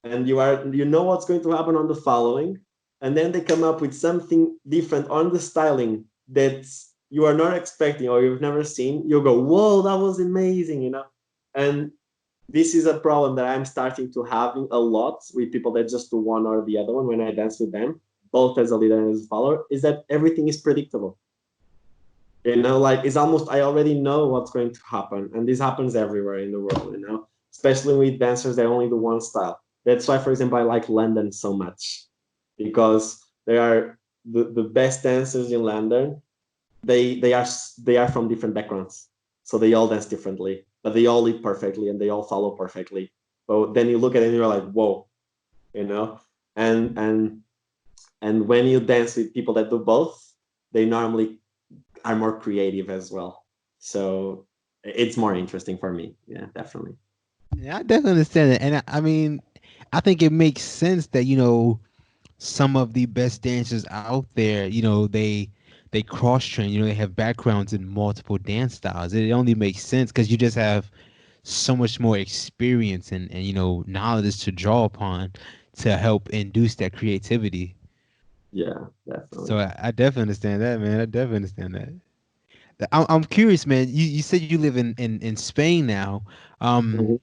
and you know what's going to happen on the following, and then they come up with something different on the styling that you are not expecting or you've never seen, you go, whoa, that was amazing. And this is a problem that I'm starting to have a lot with people that just do one or the other one when I dance with them, both as a leader and as a follower, is that everything is predictable. Like, it's almost, I already know what's going to happen. And this happens everywhere in the world, especially with dancers that only do one style. That's why, for example, I like London so much, because they are the best dancers in London. They are from different backgrounds, so they all dance differently, but they all lead perfectly and they all follow perfectly. But then you look at it and you're like, whoa, you know. And and and when you dance with people that do both, they normally are more creative as well. So it's more interesting for me. Yeah, definitely. Yeah, I definitely understand it, and I mean, I think it makes sense that some of the best dancers out there, they cross train. They have backgrounds in multiple dance styles. It only makes sense because you just have so much more experience and knowledge to draw upon to help induce that creativity. Yeah, So definitely. I definitely understand that, man. I definitely understand that. I'm curious, man. You said you live in Spain now. Um, Mhm.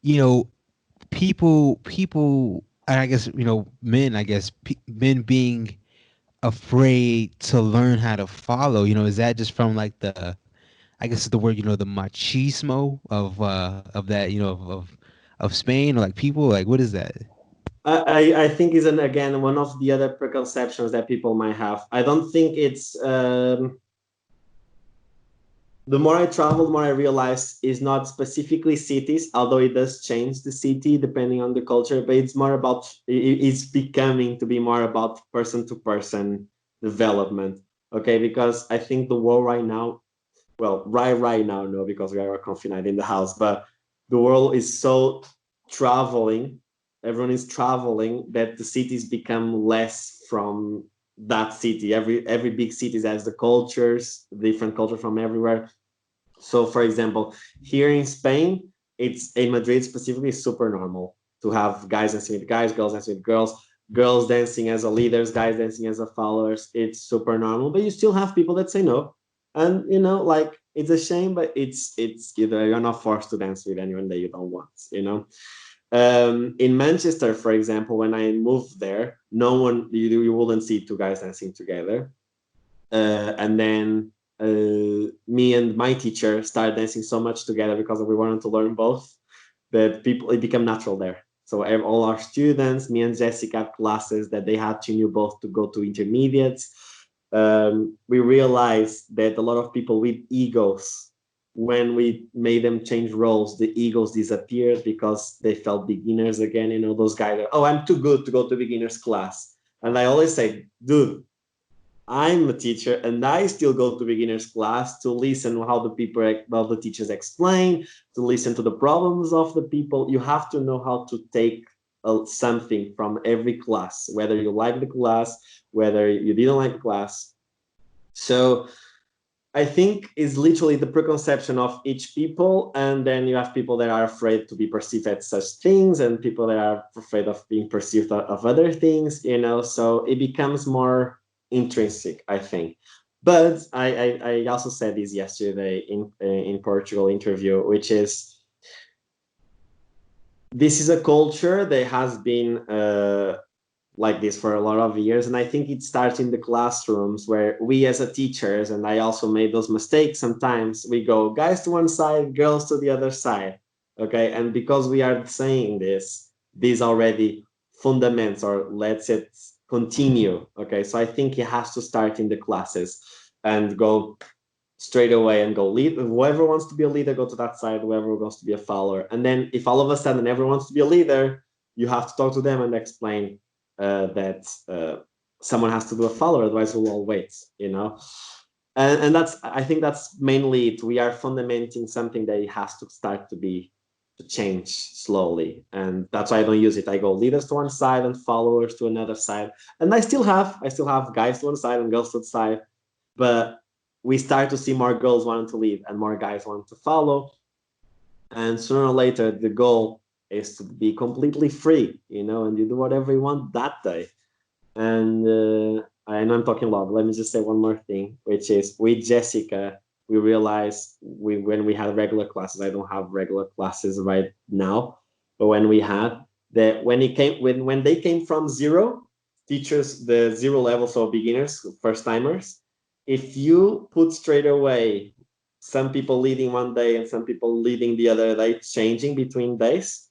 you know, people, and I guess men. I guess men being afraid to learn how to follow. Is that just from like I guess the word, the machismo of that, of Spain, or like people, like what is that? I think is an again one of the other preconceptions that people might have. I don't think it's the more I travel, the more I realize it's not specifically cities, although it does change the city depending on the culture. But it's more about it's becoming to be more about person to person development. Okay, because I think the world right now, well, right now, no, because we are confined in the house, but the world is so traveling. Everyone is traveling that the cities become less from that city. Every big city has the cultures, different culture from everywhere. So, for example, here in Spain, it's in Madrid specifically super normal to have guys dancing with guys, girls dancing with girls, girls dancing as a leaders, guys dancing as a followers. It's super normal, but you still have people that say no, and like it's a shame, but it's either you're not forced to dance with anyone that you don't want. In Manchester, for example, when I moved there, no one you wouldn't see two guys dancing together, and then me and my teacher started dancing so much together because we wanted to learn both that people it became natural there. So all our students, me and Jessica have classes that they had to knew both to go to intermediates. We realized that a lot of people with egos, when we made them change roles, the egos disappeared because they felt beginners again. Those guys are, oh, I'm too good to go to beginners class. And I always say, dude, I'm a teacher and I still go to beginners class to listen how the teachers explain, to listen to the problems of the people. You have to know how to take something from every class, whether you like the class, whether you didn't like the class. So I think is literally the preconception of each people, and then you have people that are afraid to be perceived as such things, and people that are afraid of being perceived of other things. So it becomes more intrinsic, I think. But I also said this yesterday in Portugal interview, which is this is a culture that has been like this for a lot of years, and I think it starts in the classrooms where we as a teachers, and I also made those mistakes sometimes, we go guys to one side, girls to the other side. Okay, and because we are saying this, these already fundaments, or let's it continue. Okay, so I think it has to start in the classes and go straight away and go lead. Whoever wants to be a leader, go to that side. Whoever wants to be a follower, and then if all of a sudden everyone wants to be a leader, you have to talk to them and explain that someone has to do a follower, otherwise we'll all wait. And that's, I think that's mainly it. We are fundamenting something that it has to start to change slowly, and that's why I don't use it. I go leaders to one side and followers to another side, and I still have guys to one side and girls to the side, but we start to see more girls wanting to lead and more guys wanting to follow. And sooner or later, the goal is to be completely free, and you do whatever you want that day. And I know I'm talking a lot, but let me just say one more thing, which is with Jessica, we realized when we had regular classes, I don't have regular classes right now, but when we had that, when they came from zero, teachers, the zero level, so beginners, first timers, if you put straight away some people leading one day and some people leading the other day, changing between days,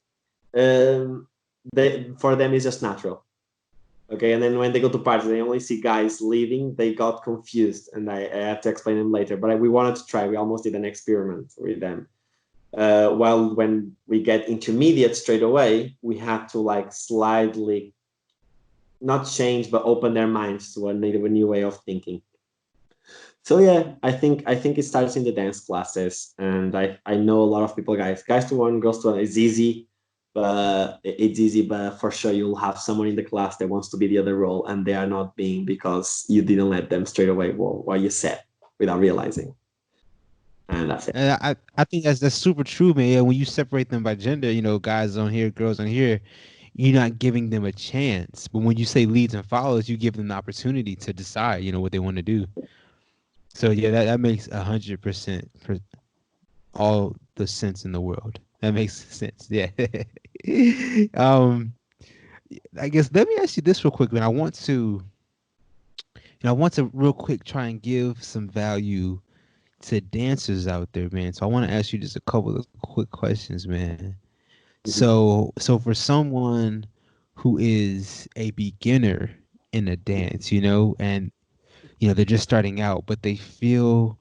um, for them is just natural. Okay, and then when they go to parties, they only see guys leading. They got confused, and I have to explain them later. But we wanted to try. We almost did an experiment with them. While when we get intermediate straight away, we had to like slightly not change, but open their minds to a new way of thinking. So yeah, I think it starts in the dance classes, and I know a lot of people, guys to one, girls to one is easy. but it's easy. But for sure, you'll have someone in the class that wants to be the other role, and they are not being because you didn't let them straight away. Well, what you said without realizing, and that's it. And I think that's super true, man. Yeah, when you separate them by gender, guys on here, girls on here, you're not giving them a chance. But when you say leads and follows, you give them the opportunity to decide, what they want to do. So yeah, that makes 100% for all the sense in the world. That makes sense. Yeah. um, I guess let me ask you this real quick, man. I want to real quick try and give some value to dancers out there, man. So I want to ask you just a couple of quick questions, man. Mhm. So for someone who is a beginner in a dance, and they're just starting out, but they feel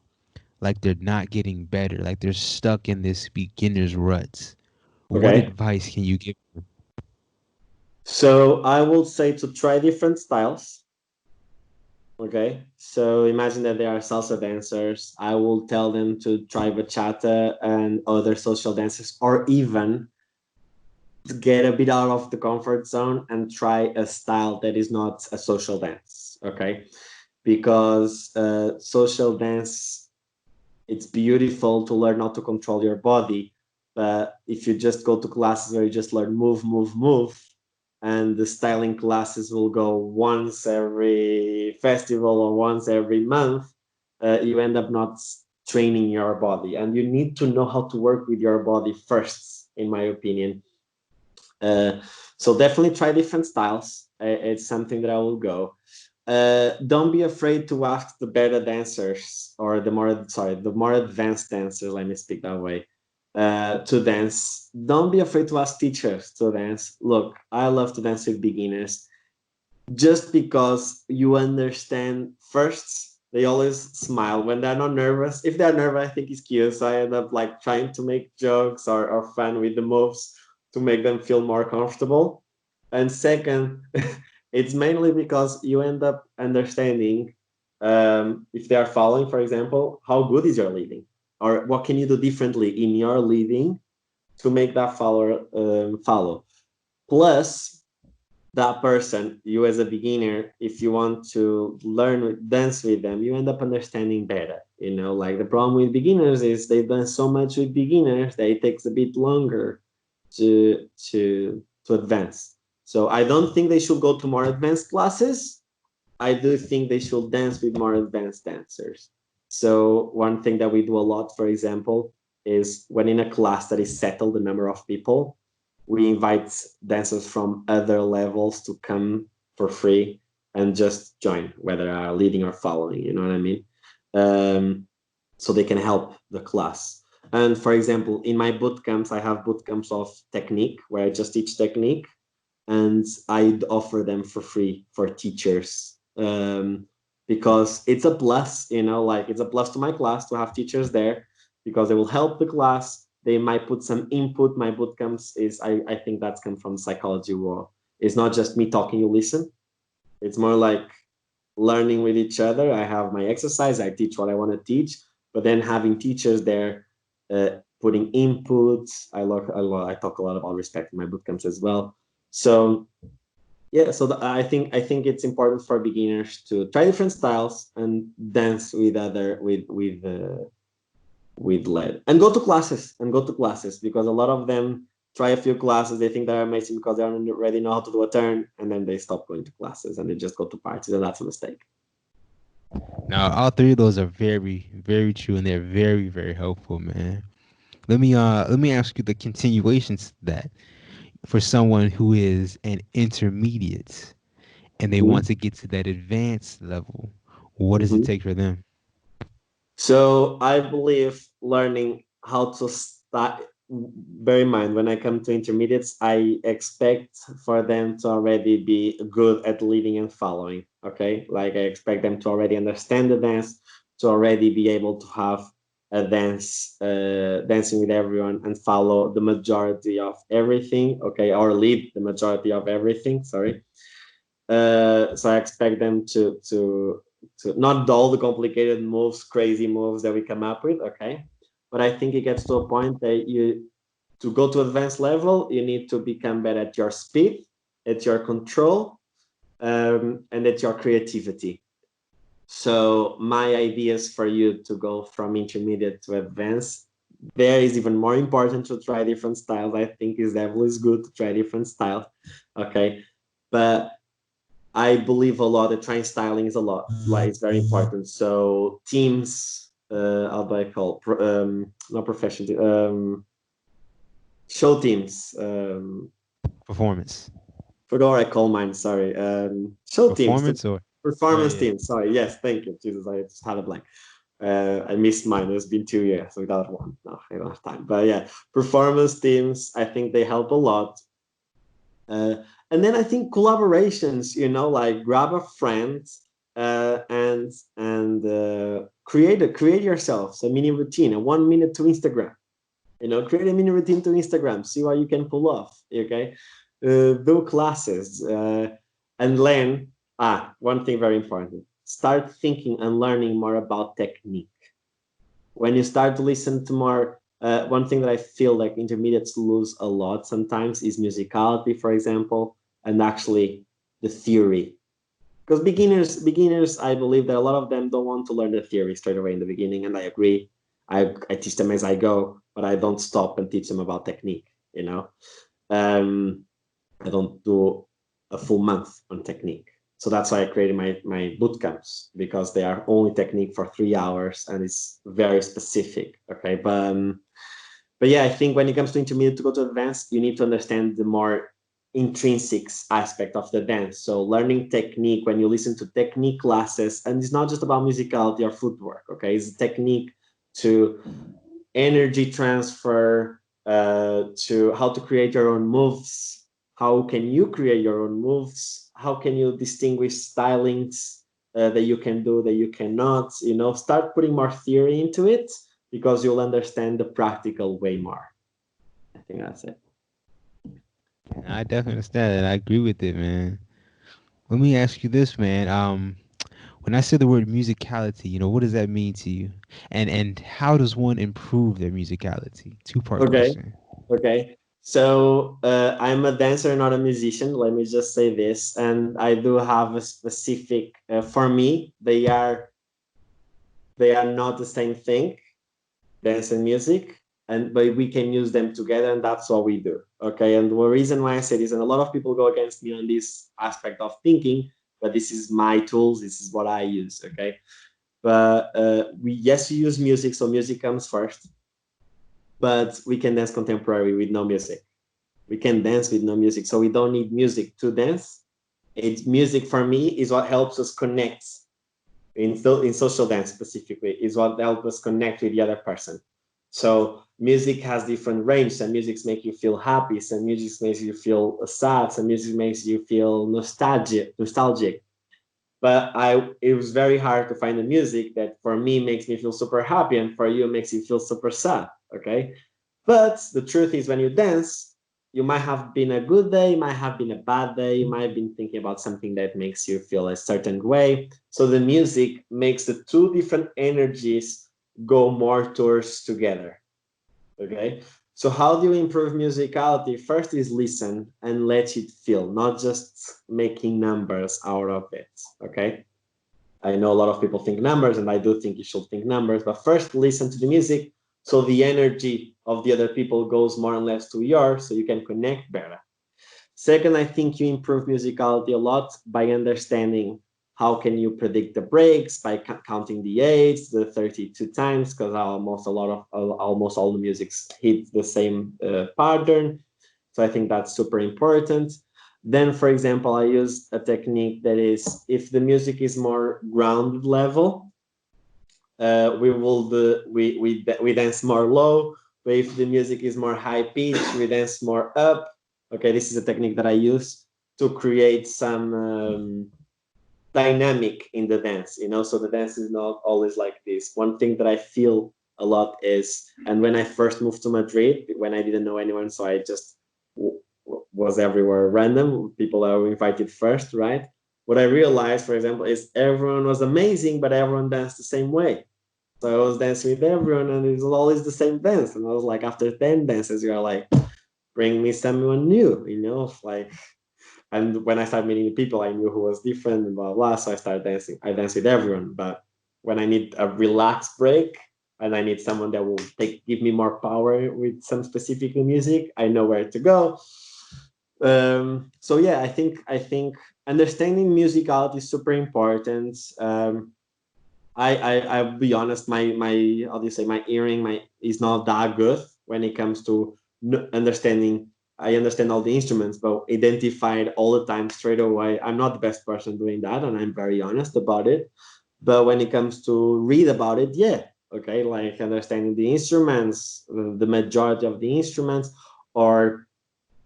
like they're not getting better, like they're stuck in this beginner's ruts. What Okay. advice can you give them? So I will say to try different styles. Okay. So imagine that they are salsa dancers. I will tell them to try bachata and other social dances, or even get a bit out of the comfort zone and try a style that is not a social dance. Okay. Because social dance, it's beautiful to learn how to control your body, but if you just go to classes where you just learn move, move, move, and the styling classes will go once every festival or once every month, you end up not training your body, and you need to know how to work with your body first, in my opinion. uh, so definitely try different styles. It's something that I will go. Don't be afraid to ask the better dancers, or the more advanced dancers. Let me speak that way. To dance, don't be afraid to ask teachers to dance. Look, I love to dance with beginners just because you understand first. They always smile when they're not nervous. If they're nervous, I think it's cute. So I end up like trying to make jokes or fun with the moves to make them feel more comfortable. And second, it's mainly because you end up understanding, if they are following, for example, how good is your leading, or what can you do differently in your leading to make that follower follow. Plus, that person, you as a beginner, if you want to learn dance with them, you end up understanding better. Like the problem with beginners is they've done so much with beginners that it takes a bit longer to advance. So I don't think they should go to more advanced classes. I do think they should dance with more advanced dancers. So one thing that we do a lot, for example, is when in a class that is settled, the number of people, we invite dancers from other levels to come for free and just join, whether are leading or following. You know what I mean? Um, so they can help the class. And for example, in my boot camps, I have boot camps of technique where I just teach technique, and I'd offer them for free for teachers, because it's a plus, like it's a plus to my class to have teachers there because they will help the class. They might put some input. My boot camps is, I think that's come from the psychology world. It's not just me talking, you listen. It's more like learning with each other. I have my exercise, I teach what I want to teach, but then having teachers there, putting inputs. I talk a lot about respect in my boot camps as well. So yeah, so I think it's important for beginners to try different styles and dance with other with lead, and go to classes because a lot of them try a few classes, they think they're amazing because they already know how to do a turn, and then they stop going to classes and they just go to parties, and that's a mistake. Now, all three of those are very, very true, and they're very, very helpful, man. Let me ask you the continuations to that. For someone who is an intermediate and they Mhm. want to get to that advanced level, what does it Mhm. take for them? So I believe learning how to start. Bear in mind, when I come to intermediates, I expect for them to already be good at leading and following. Okay, like I expect them to already understand the dance, to already be able to have a dance, dancing with everyone and follow the majority of everything. Okay, or lead the majority of everything. Sorry. So I expect them to not do all the complicated moves, crazy moves that we come up with. Okay, but I think it gets to a point that to go to advanced level, you need to become better at your speed, at your control, and at your creativity. So my ideas for you to go from intermediate to advanced, there is even more important to try different styles. I think it's always good to try different styles. Okay. But I believe a lot that trying styling is a lot, like it's very important. So teams, how do I call, not professional, show teams, Performance. forgot what I call mine. Sorry, show teams, Performance or yeah, performance yeah. teams. Sorry, yes, thank you, Jesus. I just had a blank. I missed mine. It's been 2 years without one. No, I don't have time. But yeah, performance teams. I think they help a lot. Uh, and then I think collaborations. Like grab a friend and create yourselves a mini routine, a 1 minute to Instagram. Create a mini routine to Instagram. See what you can pull off. Okay, do classes and learn. One thing very important: start thinking and learning more about technique. When you start to listen to more, one thing that I feel like intermediates lose a lot sometimes is musicality, for example, and actually the theory. Because beginners, I believe that a lot of them don't want to learn the theory straight away in the beginning, and I agree. I teach them as I go, but I don't stop and teach them about technique. Um, I don't do a full month on technique. So that's why I created my boot camps, because they are only technique for 3 hours and it's very specific. Okay. But yeah, I think when it comes to intermediate to go to advanced, you need to understand the more intrinsic aspect of the dance. So learning technique, when you listen to technique classes, and it's not just about musicality or footwork. Okay. It's a technique to energy transfer, to how to create your own moves. How can you create your own moves? How can you distinguish stylings that you can do, that you cannot? Start putting more theory into it, because you'll understand the practical way more. I think that's it. I definitely understand it. I agree with it, man. Let me ask you this, man. When I say the word musicality, what does that mean to you? And how does one improve their musicality? Two-part Okay. question. Okay. So I'm a dancer, not a musician. Let me just say this, and I do have a specific. For me, they are not the same thing, dance and music, but we can use them together, and that's what we do. Okay. And the reason why I say this, and a lot of people go against me on this aspect of thinking, but this is my tools. This is what I use. Okay. But we use music, so music comes first. But we can dance contemporary with no music. We can dance with no music, so we don't need music to dance. It's music for me is what helps us connect in social dance specifically, is what helps us connect with the other person. So music has different range. Some music makes you feel happy, some music makes you feel sad, some music makes you feel nostalgic. But it was very hard to find a music that for me makes me feel super happy and for you makes you feel super sad. Okay. But the truth is, when you dance, you might have been a good day, might have been a bad day, you might have been thinking about something that makes you feel a certain way. So the music makes the two different energies go more towards together. Okay. So how do you improve musicality? First is listen and let it feel, not just making numbers out of it. Okay. I know a lot of people think numbers, and I do think you should think numbers, but first listen to the music, so the energy of the other people goes more or less to yours, so you can connect better. Second, I think you improve musicality a lot by understanding how can you predict the breaks by counting the eights, the 32 times, because almost all the musics hit the same pattern. So I think that's super important. Then, for example, I use a technique that is, if the music is more grounded level, we dance more low. But if the music is more high pitch, we dance more up. Okay, this is a technique that I use to create some dynamic in the dance. So the dance is not always like this. One thing that I feel a lot is, and when I first moved to Madrid, when I didn't know anyone, so I just was everywhere random. People are invited first, right? What I realized, for example, is everyone was amazing, but everyone danced the same way. So I was dancing with everyone, and it was always the same dance. And I was like, after 10 dances, you're like, bring me someone new, like. And when I started meeting the people, I knew who was different and blah blah. So I started dancing. I dance with everyone, but when I need a relaxed break and I need someone that will give me more power with some specific music, I know where to go. So yeah, I think understanding musicality is super important. I'll be honest, my how do you say, my hearing my is not that good when it comes to understanding. I understand all the instruments, but identify it all the time straight away. I'm not the best person doing that, and I'm very honest about it. But when it comes to read about it, yeah, okay, like understanding the instruments, the majority of the instruments, or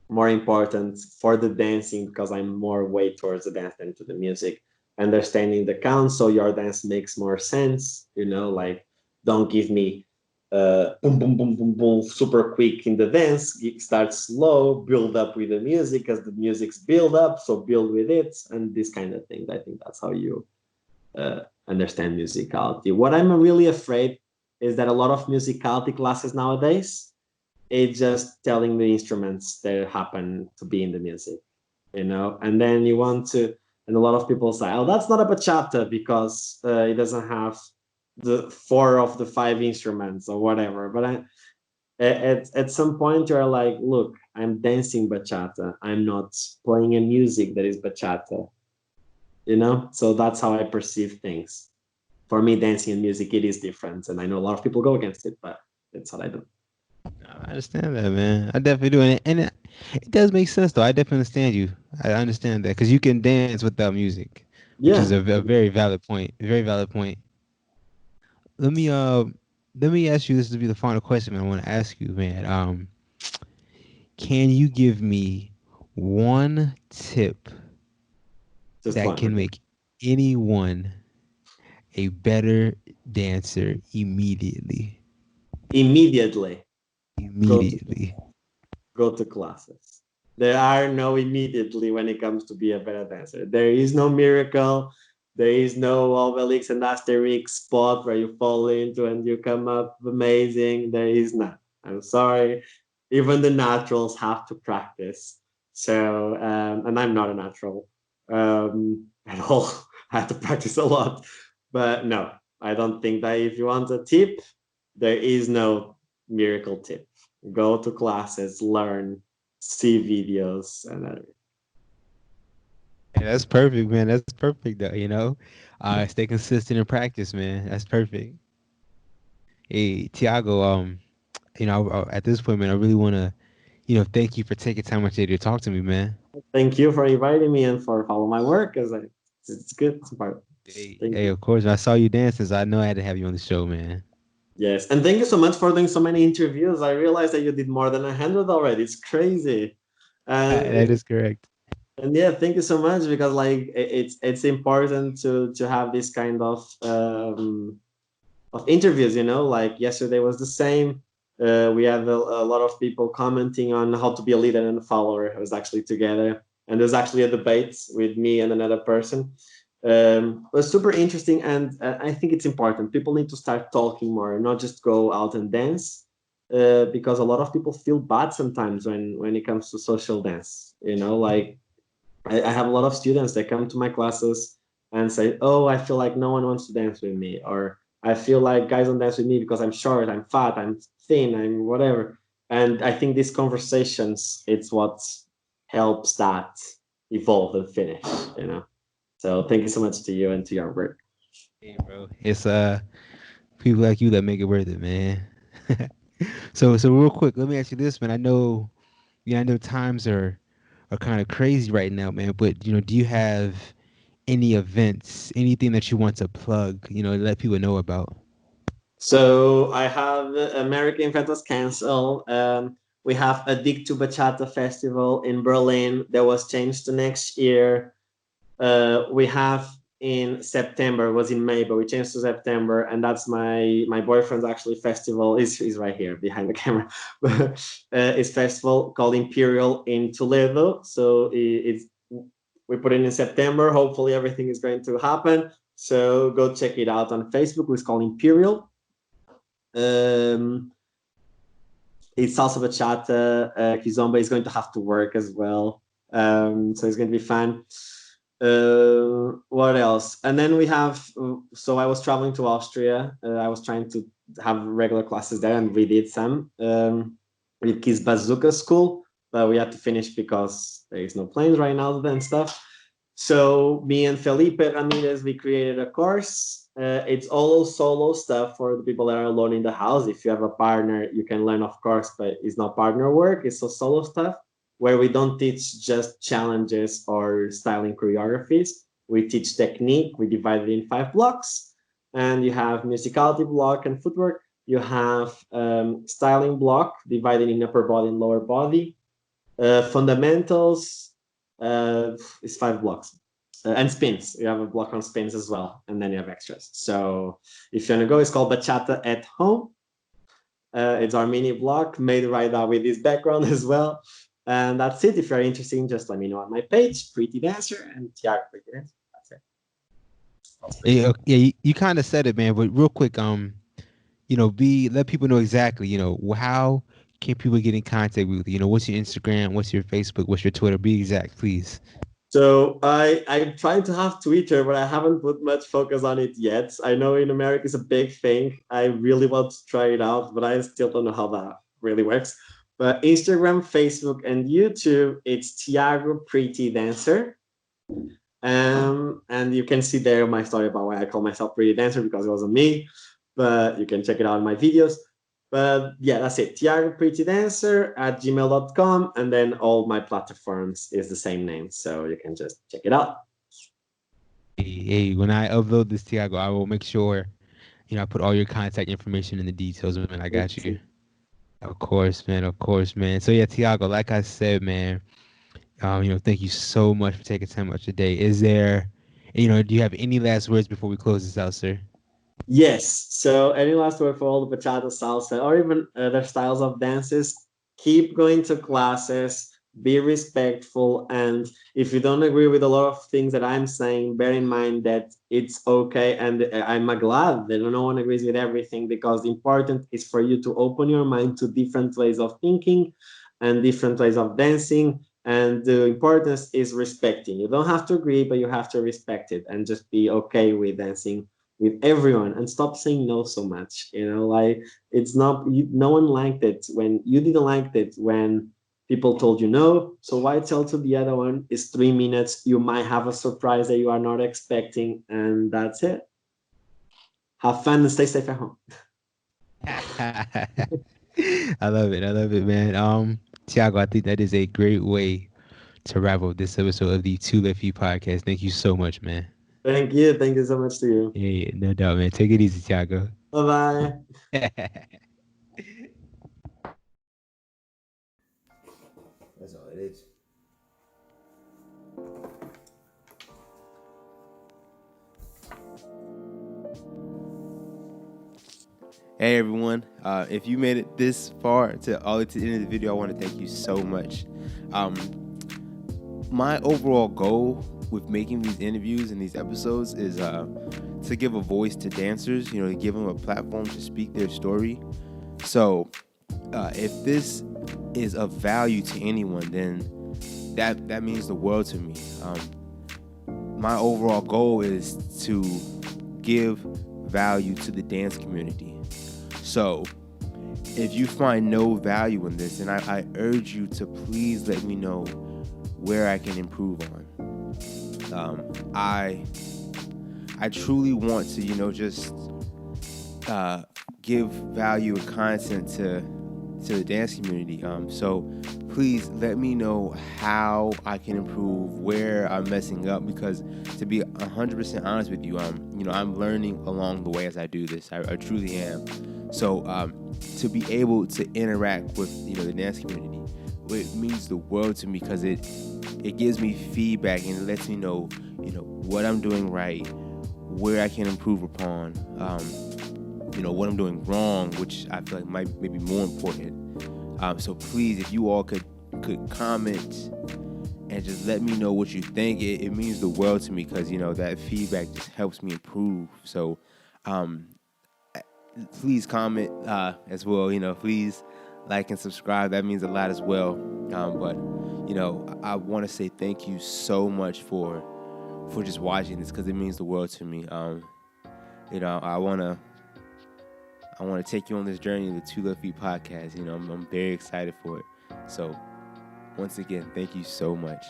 more important for the dancing, because I'm more way towards the dance than to the music. Understanding the count so your dance makes more sense, like don't give me boom boom boom boom boom super quick in the dance. Start slow, build up with the music because the music's build up, so build with it, and this kind of things. I think that's how you uh, understand musicality. What I'm really afraid is that a lot of musicality classes nowadays, it's just telling the instruments that happen to be in the music, and then you want to, and a lot of people say, oh, that's not a bachata because it doesn't have the four of the five instruments or whatever. But at some point you're like, look, I'm dancing bachata, I'm not playing a music that is bachata, so that's how I perceive things. For me, dancing and music, it is different, and I know a lot of people go against it, but it's what I do. I understand that, man. I definitely do, and it does make sense though. I definitely understand you. I understand that because you can dance without music, which is Yeah. a very valid point. A very valid point. Let me let me ask you. This will be the final question I want to ask you, man. Can you give me one tip Just that one. can Okay. make anyone a better dancer immediately? Immediately go to Immediately. go to classes. There are no immediately when it comes to be a better dancer. There is no miracle. There is no Obelix and Asterix spot where you fall into and you come up amazing. There is none. I'm sorry. Even the naturals have to practice. So, and I'm not a natural at all. I have to practice a lot. But no, I don't think that if you want a tip, there is no miracle tip. Go to classes, learn, see videos, and Yeah, that's perfect, man. That's perfect, though. Stay consistent in practice, man. That's perfect. Hey, Tiago. At this point, man, I really want to, thank you for taking time out today to talk to me, man. thank you for inviting me and for following my work. Because it's good. It's part. Hey, Thank hey, you. of course. I saw you dancing, so I know I had to have you on the show, man. Yes, and thank you so much for doing so many interviews. I realized that you did more than 100 already. It's crazy. That And is correct. and yeah, thank you so much, because like it's important to have this kind of interviews. Like yesterday was the same. We had a lot of people commenting on how to be a leader and a follower. It was actually together, and there's actually a debate with me and another person. It was super interesting, and I think it's important. People need to start talking more, not just go out and dance, because a lot of people feel bad sometimes when it comes to social dance. Like I have a lot of students that come to my classes and say, "Oh, I feel like no one wants to dance with me," or "I feel like guys don't dance with me because I'm short, I'm fat, I'm thin, I'm whatever." And I think these conversations, it's what helps that evolve and finish. So thank you so much to you and to your work. Hey, bro. It's people like you that make it worth it, man. So real quick, let me ask you this, man. I know times are kind of crazy right now, man. But do you have any events, anything that you want to plug, let people know about? So I have American Event was canceled. We have a Dig to Bachata festival in Berlin that was changed to next year. We have in September, was in May, but we changed to September, and that's my boyfriend's actually festival. Is right here behind the camera. It's festival called Imperial in Toledo. So it's we put it in September. Hopefully everything is going to happen. So go check it out on Facebook. It's called Imperial. Um, it's Salsa Bachata. Kizomba is going to have to work as well. So it's going to be fun. What else? And then we have, so I was traveling to Austria. I was trying to have regular classes there, and we did some with Kids Bazooka School, but we had to finish because there is no planes right now and stuff. So me and Felipe Ramirez, we created a course. It's all solo stuff for the people that are alone in the house. If you have a partner, you can learn, of course, but it's not partner work. It's a solo stuff where we don't teach just challenges or styling choreographies. We teach technique. We divide it in 5 blocks, and you have musicality block and footwork. You have styling block divided in upper body and lower body. Fundamentals is 5 blocks. And spins. You have a block on spins as well, and then you have extras. So if you want to go, it's called Bachata at Home. It's our mini block made right now with this background as well. And that's it. If you're interested, just let me know on my page, Pretty Dancer and Tiago PrettyDancer. That's it. Yeah, you kind of said it, man. But real quick, let people know exactly, how can people get in contact with you? What's your Instagram? What's your Facebook? What's your Twitter? Be exact, please. So I'm trying to have Twitter, but I haven't put much focus on it yet. I know in America it's a big thing. I really want to try it out, but I still don't know how that really works. But Instagram, Facebook, and YouTube, it's Tiago PrettyDancer. And you can see there my story about why I call myself Pretty Dancer, because it wasn't me, but you can check it out in my videos. But yeah, that's it. Tiago PrettyDancer at gmail.com. And then all my platforms is the same name. So you can just check it out. Hey, when I upload this, Tiago, I will make sure, I put all your contact information in the details, man. I got you. Of course, man. Of course, man. So yeah, Tiago, like I said, man, thank you so much for taking time out today. Is there, do you have any last words before we close this out, sir? Yes. So any last word for all the bachata, salsa, or even other styles of dances? Keep going to classes. Be respectful, and if you don't agree with a lot of things that I'm saying, bear in mind that it's okay. And I'm glad that no one agrees with everything, because the important is for you to open your mind to different ways of thinking and different ways of dancing. And the importance is respecting. You don't have to agree, but you have to respect it and just be okay with dancing with everyone, and stop saying no so much. Like, it's not no one liked it when you didn't like it when people told you no. So why tell to the other one? It's 3 minutes. You might have a surprise that you are not expecting, and that's it. Have fun and stay safe at home. I love it. I love it, man. Tiago, I think that is a great way to wrap up this episode of the Two Left Feet podcast. Thank you so much, man. Thank you. Thank you so much to you. Yeah, no doubt, man. Take it easy, Tiago. Bye bye. That's all it is. Hey everyone, if you made it this far to the end of the video, I want to thank you so much. My overall goal with making these interviews and these episodes is to give a voice to dancers, to give them a platform to speak their story. So if this is of value to anyone, then that means the world to me. My overall goal is to give value to the dance community. So if you find no value in this, then I urge you to please let me know where I can improve on. I truly want to, just give value and content to the dance community. So please let me know how I can improve, where I'm messing up, because to be 100% honest with you, I'm learning along the way as I do this. I truly am. So to be able to interact with the dance community, it means the world to me, because it gives me feedback and it lets me know what I'm doing right, where I can improve upon, what I'm doing wrong, which I feel like might be more important. So please, if you all could comment and just let me know what you think, it means the world to me, because that feedback just helps me improve. So please comment as well. Please like and subscribe. That means a lot as well. But I want to say thank you so much for just watching this, because it means the world to me. I want to take you on this journey of the Two Left Feet podcast. I'm very excited for it. So once again, thank you so much.